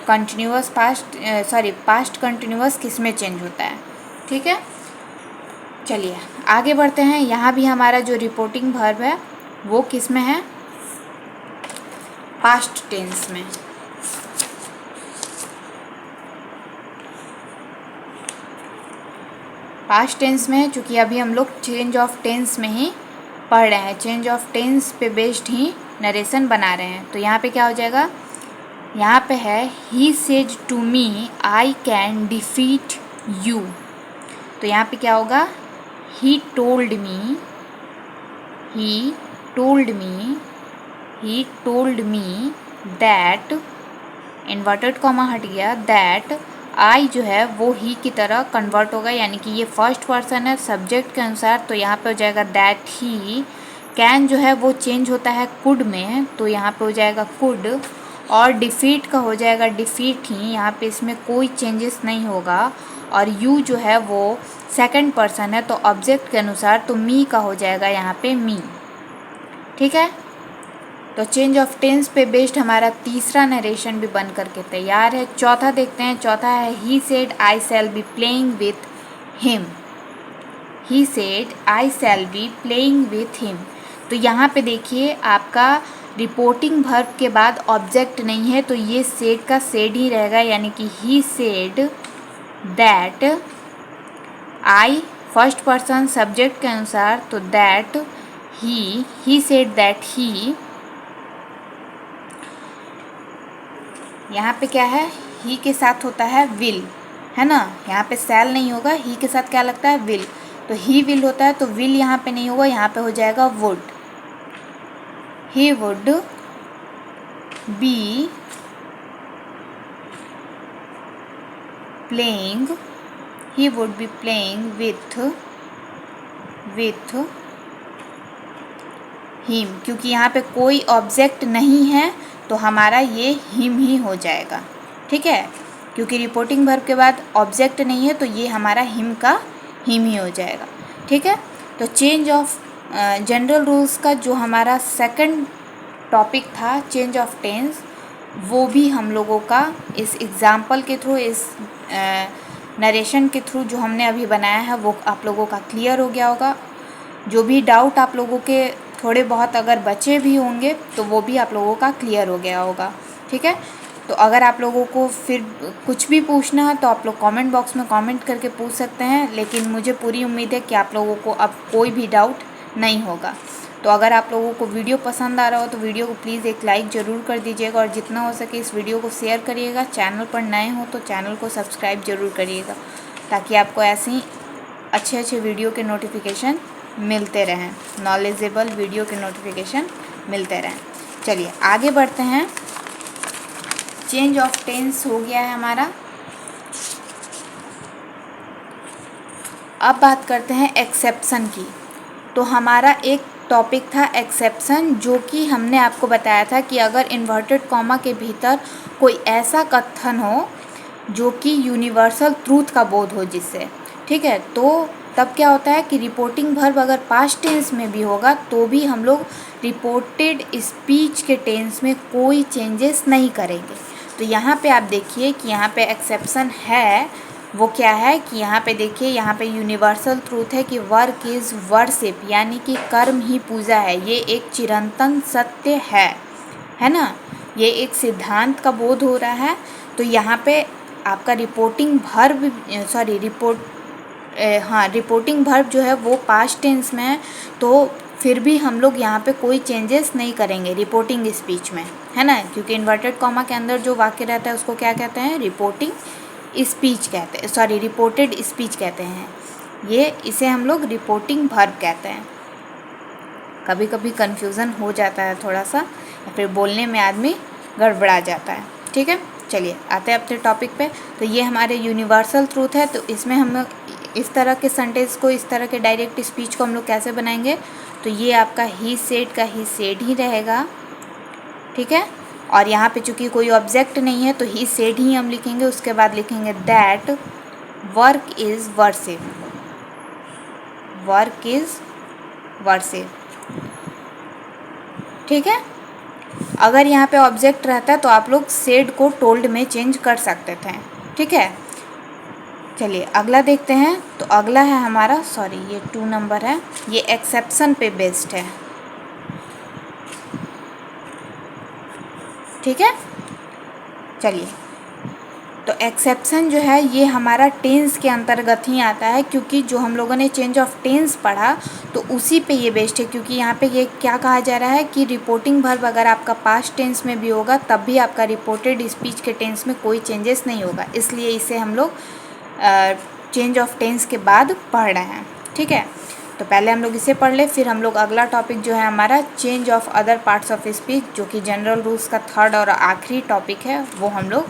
कंटिन्यूअस पास्ट कंटिन्यूअस किस में चेंज होता है। ठीक है, चलिए आगे बढ़ते हैं। यहाँ भी हमारा जो रिपोर्टिंग वर्ब है वो किस में है? पास्ट टेंस में। पास्ट टेंस में है, चूँकि अभी हम लोग चेंज ऑफ टेंस में ही पढ़ रहे हैं, चेंज ऑफ टेंस पे बेस्ड ही नरेशन बना रहे हैं। तो यहाँ पे क्या हो जाएगा? यहाँ पे है he said to me I can defeat you. तो यहाँ पे क्या होगा? He told me, he told me, he told me that, inverted comma हट गया, दैट आई जो है वो ही की तरह कन्वर्ट होगा, यानी कि ये फर्स्ट पर्सन है सब्जेक्ट के अनुसार, तो यहाँ पे हो जाएगा दैट ही। कैन जो है वो चेंज होता है कुड में, तो यहाँ पे हो जाएगा कुड। और डिफीट का हो जाएगा डिफीट ही, यहाँ पे इसमें कोई चेंजेस नहीं होगा। और यू जो है वो सेकंड पर्सन है, तो ऑब्जेक्ट के अनुसार तो मी का हो जाएगा यहाँ पे मी। ठीक है, तो चेंज ऑफ टेंस पे बेस्ड हमारा तीसरा नरेशन भी बन करके तैयार है। चौथा देखते हैं। चौथा है he said I shall be playing with him. He said I shall be playing with him. तो यहाँ पे देखिए आपका रिपोर्टिंग वर्ब के बाद ऑब्जेक्ट नहीं है, तो ये सेड का सेड ही रहेगा, यानी कि he said that I first person subject के अनुसार, तो दैट ही सेड दैट ही। यहाँ पे क्या है? ही के साथ होता है विल, है ना, यहाँ पे शैल नहीं होगा, ही के साथ क्या लगता है? विल। तो ही विल होता है, तो विल यहाँ पे नहीं होगा, यहाँ पे हो जाएगा would. He would be playing, he would be playing with him. क्योंकि यहाँ पे ऑब्जेक्ट ऑब्जेक्ट नहीं है तो हमारा ये हिम ही हो जाएगा। ठीक है, क्योंकि रिपोर्टिंग वर्ब के बाद ऑब्जेक्ट नहीं है तो ये हमारा हिम का हिम ही हो जाएगा। ठीक है, तो चेंज ऑफ जनरल रूल्स का जो हमारा सेकंड टॉपिक था चेंज ऑफ टेंस, वो भी हम लोगों का इस एग्ज़ाम्पल के थ्रू, इस नरेशन के थ्रू जो हमने अभी बनाया है वो आप लोगों का क्लियर हो गया होगा। जो भी डाउट आप लोगों के थोड़े बहुत अगर बचे भी होंगे तो वो भी आप लोगों का क्लियर हो गया होगा। ठीक है, तो अगर आप लोगों को फिर कुछ भी पूछना है तो आप लोग कमेंट बॉक्स में कमेंट करके पूछ सकते हैं, लेकिन मुझे पूरी उम्मीद है कि आप लोगों को अब कोई भी डाउट नहीं होगा। तो अगर आप लोगों को वीडियो पसंद आ रहा हो तो वीडियो को प्लीज़ एक लाइक ज़रूर कर दीजिएगा, और जितना हो सके इस वीडियो को शेयर करिएगा। चैनल पर नए हो तो चैनल को सब्सक्राइब ज़रूर करिएगा, ताकि आपको ऐसी अच्छे वीडियो के नोटिफिकेशन मिलते रहें, नॉलेजेबल वीडियो के नोटिफिकेशन मिलते रहें। चलिए आगे बढ़ते हैं। चेंज ऑफ टेंस हो गया है हमारा। अब बात करते हैं एक्सेप्शन की। तो हमारा एक टॉपिक था एक्सेप्शन, जो कि हमने आपको बताया था कि अगर इन्वर्टेड कॉमा के भीतर कोई ऐसा कथन हो जो कि यूनिवर्सल ट्रूथ का बोध हो जिससे, ठीक है, तो तब क्या होता है कि रिपोर्टिंग वर्ब अगर पास्ट टेंस में भी होगा तो भी हम लोग रिपोर्टेड स्पीच के टेंस में कोई चेंजेस नहीं करेंगे। तो यहाँ पे आप देखिए कि यहाँ पे एक्सेप्शन है, वो क्या है कि यहाँ पे देखिए, यहाँ पे यूनिवर्सल ट्रूथ है कि वर्क इज़ वर्शिप, यानी कि कर्म ही पूजा है। ये एक चिरंतन सत्य है ना, ये एक सिद्धांत का बोध हो रहा है। तो यहाँ पे आपका रिपोर्टिंग वर्ब जो है वो पास्ट टेंस में है, तो फिर भी हम लोग यहाँ पे कोई चेंजेस नहीं करेंगे रिपोर्टिंग स्पीच में, है ना, क्योंकि इन्वर्टेड कॉमा के अंदर जो वाक्य रहता है उसको क्या कहते हैं? रिपोर्टिंग स्पीच कहते हैं, रिपोर्टेड स्पीच कहते हैं। ये इसे हम लोग रिपोर्टिंग वर्ब कहते हैं। कभी कभी कन्फ्यूज़न हो जाता है थोड़ा सा, या फिर बोलने में आदमी गड़बड़ा जाता है। ठीक है, चलिए आते हैं अपने टॉपिक पे। तो ये हमारे यूनिवर्सल ट्रूथ है, तो इसमें हम लोग इस तरह के सेंटेंस को, इस तरह के डायरेक्ट स्पीच को हम लोग कैसे बनाएंगे? तो ये आपका ही सेड का ही सेड ही रहेगा। ठीक है, और यहाँ पे चूँकि कोई ऑब्जेक्ट नहीं है तो ही सेड ही हम लिखेंगे। उसके बाद लिखेंगे that work is worship, work is worship. ठीक है, अगर यहाँ पे ऑब्जेक्ट रहता है तो आप लोग सेड को टोल्ड में चेंज कर सकते थे। ठीक है, चलिए अगला देखते हैं। तो अगला है हमारा, ये 2 नंबर है, ये एक्सेप्शन पे बेस्ड है। ठीक है। चलिए, तो एक्सेप्शन जो है ये हमारा टेंस के अंतर्गत ही आता है, क्योंकि जो हम लोगों ने चेंज ऑफ टेंस पढ़ा तो उसी पे ये बेस्ड है। क्योंकि यहाँ पे ये क्या कहा जा रहा है कि रिपोर्टिंग वर्ब अगर आपका पास्ट टेंस में भी होगा तब भी आपका रिपोर्टेड स्पीच के टेंस में कोई चेंजेस नहीं होगा, इसलिए इसे हम लोग चेंज ऑफ टेंस के बाद पढ़ रहे हैं। ठीक है, तो पहले हम लोग इसे पढ़ ले, फिर हम लोग अगला टॉपिक जो है हमारा change of other parts of speech, जो कि जनरल रूल्स का थर्ड और आखिरी टॉपिक है, वो हम लोग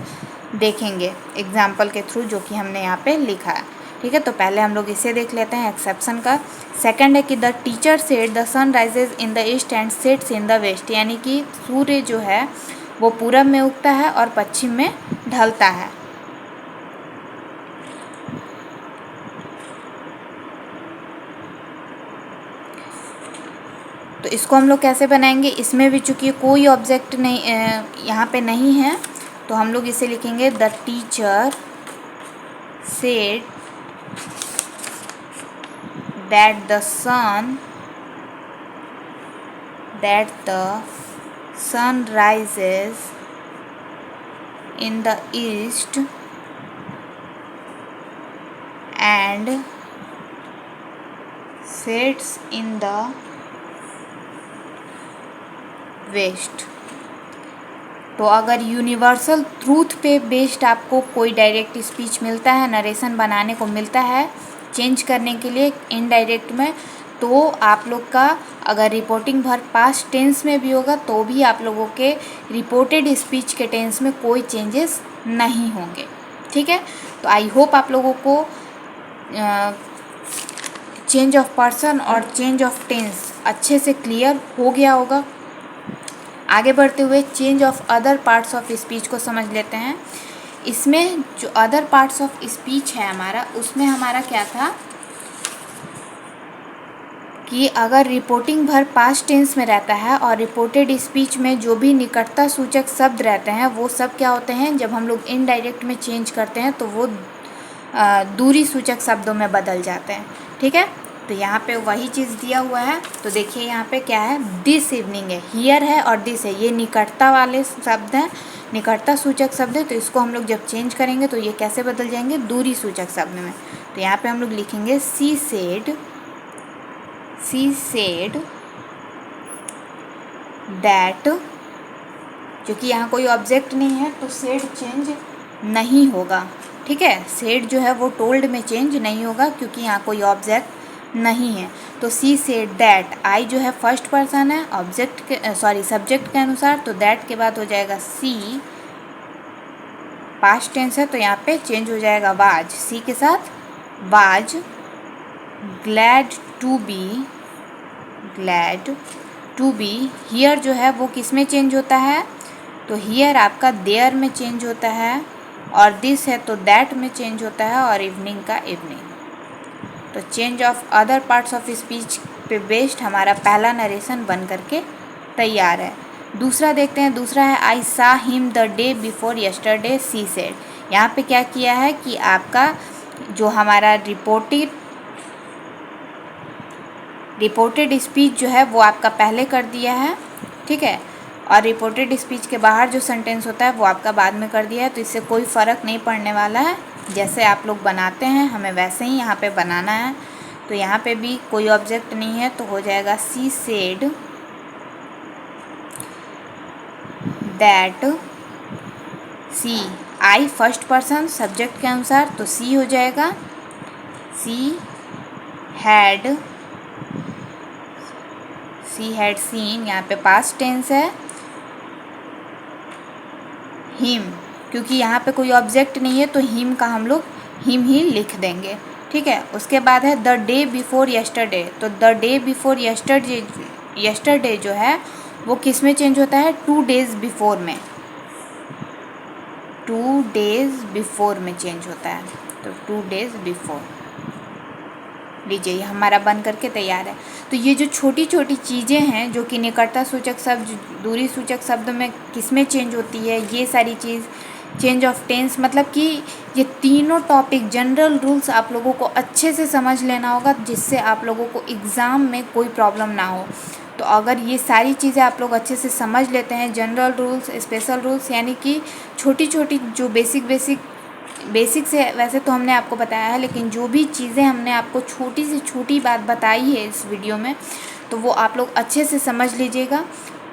देखेंगे एग्जाम्पल के थ्रू, जो कि हमने यहाँ पे लिखा है। ठीक है, तो पहले हम लोग इसे देख लेते हैं एक्सेप्शन का। सेकंड है कि the teacher said the sun rises in the east and sets in the west, यानी कि सूर्य जो है वो पूरब में उगता है और पश्चिम में ढलता है। तो इसको हम लोग कैसे बनाएंगे, इसमें भी चूँकि कोई ऑब्जेक्ट नहीं यहाँ पे नहीं है, तो हम लोग इसे लिखेंगे the teacher said that the sun rises in the east and sets in the west. तो अगर यूनिवर्सल ट्रूथ पे बेस्ड आपको कोई डायरेक्ट स्पीच मिलता है, नरेशन बनाने को मिलता है चेंज करने के लिए इनडायरेक्ट में, तो आप लोग का अगर रिपोर्टिंग वर्ब पास्ट टेंस में भी होगा तो भी आप लोगों के रिपोर्टेड स्पीच के टेंस में कोई चेंजेस नहीं होंगे। ठीक है, तो आई होप आप लोगों को चेंज ऑफ पर्सन और चेंज ऑफ टेंस अच्छे से क्लियर हो गया होगा। आगे बढ़ते हुए change of other parts of speech को समझ लेते हैं। इसमें जो अदर पार्ट्स ऑफ स्पीच है हमारा, उसमें हमारा क्या था कि अगर रिपोर्टिंग वर्ब पास्ट टेंस में रहता है और रिपोर्टेड स्पीच में जो भी निकटता सूचक शब्द रहते हैं वो सब क्या होते हैं, जब हम लोग इनडायरेक्ट में चेंज करते हैं तो वो दूरी सूचक शब्दों में बदल जाते हैं। ठीक है, तो यहाँ पे वही चीज़ दिया हुआ है। तो देखिए यहाँ पे क्या है, दिस इवनिंग है, हियर है और दिस है, ये निकटता वाले शब्द हैं, निकटता सूचक शब्द है। तो इसको हम लोग जब चेंज करेंगे तो ये कैसे बदल जाएंगे, दूरी सूचक शब्द में। तो यहाँ पे हम लोग लिखेंगे सी सेड दैट, क्योंकि यहाँ कोई ऑब्जेक्ट नहीं है तो सेड चेंज नहीं होगा। ठीक है, सेड जो है वो टोल्ड में चेंज नहीं होगा क्योंकि यहाँ कोई ऑब्जेक्ट नहीं है। तो सी सेड दैट, आई जो है फर्स्ट पर्सन है ऑब्जेक्ट के सब्जेक्ट के अनुसार, तो दैट के बाद हो जाएगा सी, पास्ट टेंस है तो यहाँ पे चेंज हो जाएगा वाज, सी के साथ was glad to be. Here जो है वो किस में चेंज होता है, तो हियर आपका देयर में चेंज होता है, और दिस है तो दैट में चेंज होता है, और इवनिंग का इवनिंग। तो change of other parts of speech पे बेस्ड हमारा पहला नरेशन बन करके तैयार है। दूसरा देखते हैं, दूसरा है I saw him the day before yesterday she said. यहाँ पे क्या किया है कि आपका जो हमारा रिपोर्टेड स्पीच जो है वो आपका पहले कर दिया है। ठीक है, और रिपोर्टेड स्पीच के बाहर जो सेंटेंस होता है वो आपका बाद में कर दिया है, तो इससे कोई फ़र्क नहीं पड़ने वाला है। जैसे आप लोग बनाते हैं हमें वैसे ही यहाँ पे बनाना है। तो यहाँ पे भी कोई ऑब्जेक्ट नहीं है तो हो जाएगा she said that, see I first person subject के अनुसार, तो सी हो जाएगा सी हैड सीन, यहाँ पे पास्ट टेंस है, हिम, क्योंकि यहाँ पे कोई ऑब्जेक्ट नहीं है तो हिम का हम लोग हिम ही लिख देंगे। ठीक है, उसके बाद है द डे बिफोर यस्टरडे। तो द डे बिफोर यस्टरडे जो है वो किस में चेंज होता है, 2 days बिफोर में, 2 days बिफोर में चेंज होता है। तो 2 days बिफोर, लीजिए ये हमारा बन करके तैयार है। तो ये जो छोटी छोटी चीज़ें हैं जो कि निकटता सूचक शब्द, दूरी सूचक शब्द में किस में चेंज होती है, ये सारी चीज़ चेंज ऑफ टेंस, मतलब कि ये तीनों टॉपिक जनरल रूल्स आप लोगों को अच्छे से समझ लेना होगा जिससे आप लोगों को एग्ज़ाम में कोई प्रॉब्लम ना हो। तो अगर ये सारी चीज़ें आप लोग अच्छे से समझ लेते हैं, जनरल रूल्स, स्पेशल रूल्स, यानी कि छोटी छोटी जो बेसिक से वैसे तो हमने आपको बताया है, लेकिन जो भी चीज़ें हमने आपको छोटी से छोटी बात बताई है इस वीडियो में, तो वो आप लोग अच्छे से समझ लीजिएगा,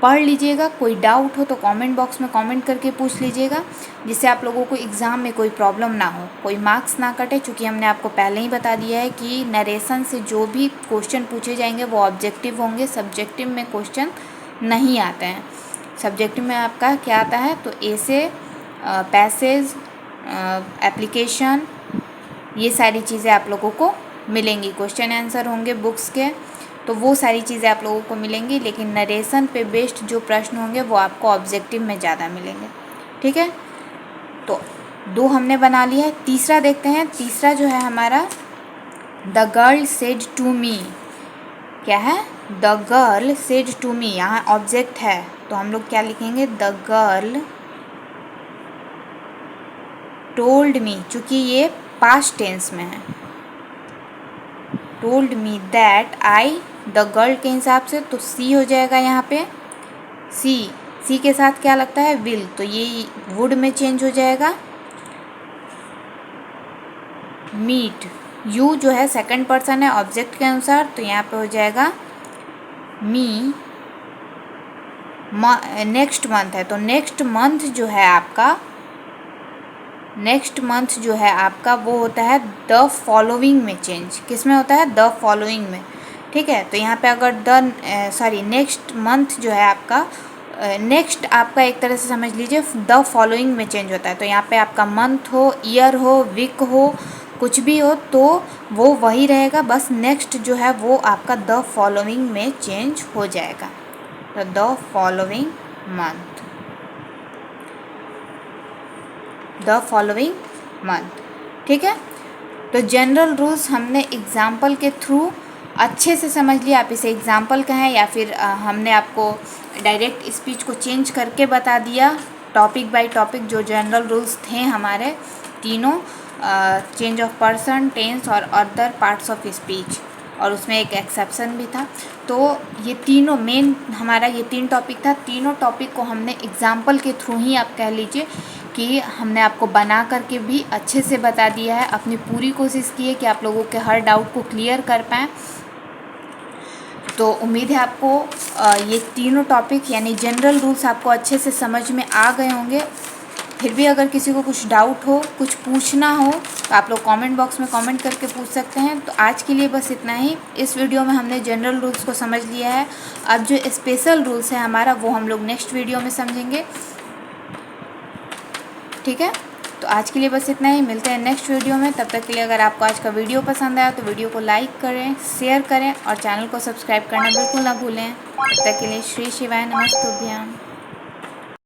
पढ़ लीजिएगा। कोई डाउट हो तो कमेंट बॉक्स में कमेंट करके पूछ लीजिएगा, जिससे आप लोगों को एग्ज़ाम में कोई प्रॉब्लम ना हो, कोई मार्क्स ना कटे। चूँकि हमने आपको पहले ही बता दिया है कि नरेशन से जो भी क्वेश्चन पूछे जाएंगे वो ऑब्जेक्टिव होंगे, सब्जेक्टिव में क्वेश्चन नहीं आते हैं। सब्जेक्टिव में आपका क्या आता है, तो ऐसे, पैसेज, एप्लीकेशन, ये सारी चीज़ें आप लोगों को मिलेंगी। क्वेश्चन आंसर होंगे बुक्स के, तो वो सारी चीज़ें आप लोगों को मिलेंगी। लेकिन नरेशन पे बेस्ड जो प्रश्न होंगे वो आपको ऑब्जेक्टिव में ज़्यादा मिलेंगे। ठीक है, तो 2 हमने बना लिया है। तीसरा देखते हैं। तीसरा जो है हमारा, the girl said to me. क्या है? The girl said to me. यहाँ ऑब्जेक्ट है तो हम लोग क्या लिखेंगे, द गर्ल टोल्ड मी। चूँकि ये पास्ट टेंस में है, told me that I, the girl के हिसाब से तो सी हो जाएगा यहाँ पे। सी के साथ क्या लगता है, विल, तो ये वुड में चेंज हो जाएगा। मीट, यू जो है सेकंड पर्सन है ऑब्जेक्ट के अनुसार, तो यहाँ पे हो जाएगा मी। नेक्स्ट मंथ है तो नेक्स्ट मंथ जो है आपका वो होता है द फॉलोइंग में चेंज। किस में होता है, द फॉलोइंग में। ठीक है, तो यहाँ पे अगर नेक्स्ट मंथ जो है आपका, नेक्स्ट आपका एक तरह से समझ लीजिए द फॉलोइंग में चेंज होता है। तो यहाँ पे आपका मंथ हो, ईयर हो, वीक हो, कुछ भी हो तो वो वही रहेगा, बस नेक्स्ट जो है वो आपका द फॉलोइंग में चेंज हो जाएगा। तो the following month, the following month. ठीक है, तो जनरल रूल्स हमने एग्जाम्पल के थ्रू अच्छे से समझ लिया। आप इसे एग्जाम्पल कहें या फिर हमने आपको डायरेक्ट स्पीच को चेंज करके बता दिया, टॉपिक बाय टॉपिक जो जनरल रूल्स थे हमारे तीनों, चेंज ऑफ पर्सन, टेंस और अदर पार्ट्स ऑफ स्पीच, और उसमें एक एक्सेप्शन भी था। तो ये तीनों मेन हमारा ये 3 टॉपिक था। तीनों टॉपिक को हमने एग्जाम्पल के थ्रू ही आप कह लीजिए कि हमने आपको बना करके भी अच्छे से बता दिया है। अपनी पूरी कोशिश की है कि आप लोगों के हर डाउट को क्लियर कर पाएँ। तो उम्मीद है आपको ये तीनों टॉपिक यानी जनरल रूल्स आपको अच्छे से समझ में आ गए होंगे। फिर भी अगर किसी को कुछ डाउट हो, कुछ पूछना हो, तो आप लोग कमेंट बॉक्स में कमेंट करके पूछ सकते हैं। तो आज के लिए बस इतना ही। इस वीडियो में हमने जनरल रूल्स को समझ लिया है। अब जो स्पेशल रूल्स है हमारा वो हम लोग नेक्स्ट वीडियो में समझेंगे। ठीक है, तो आज के लिए बस इतना ही। मिलते हैं नेक्स्ट वीडियो में। तब तक के लिए अगर आपको आज का वीडियो पसंद आया तो वीडियो को लाइक करें, शेयर करें और चैनल को सब्सक्राइब करना बिल्कुल ना भूलें। तब तक के लिए श्री शिवाय नमस्तुभ्यम।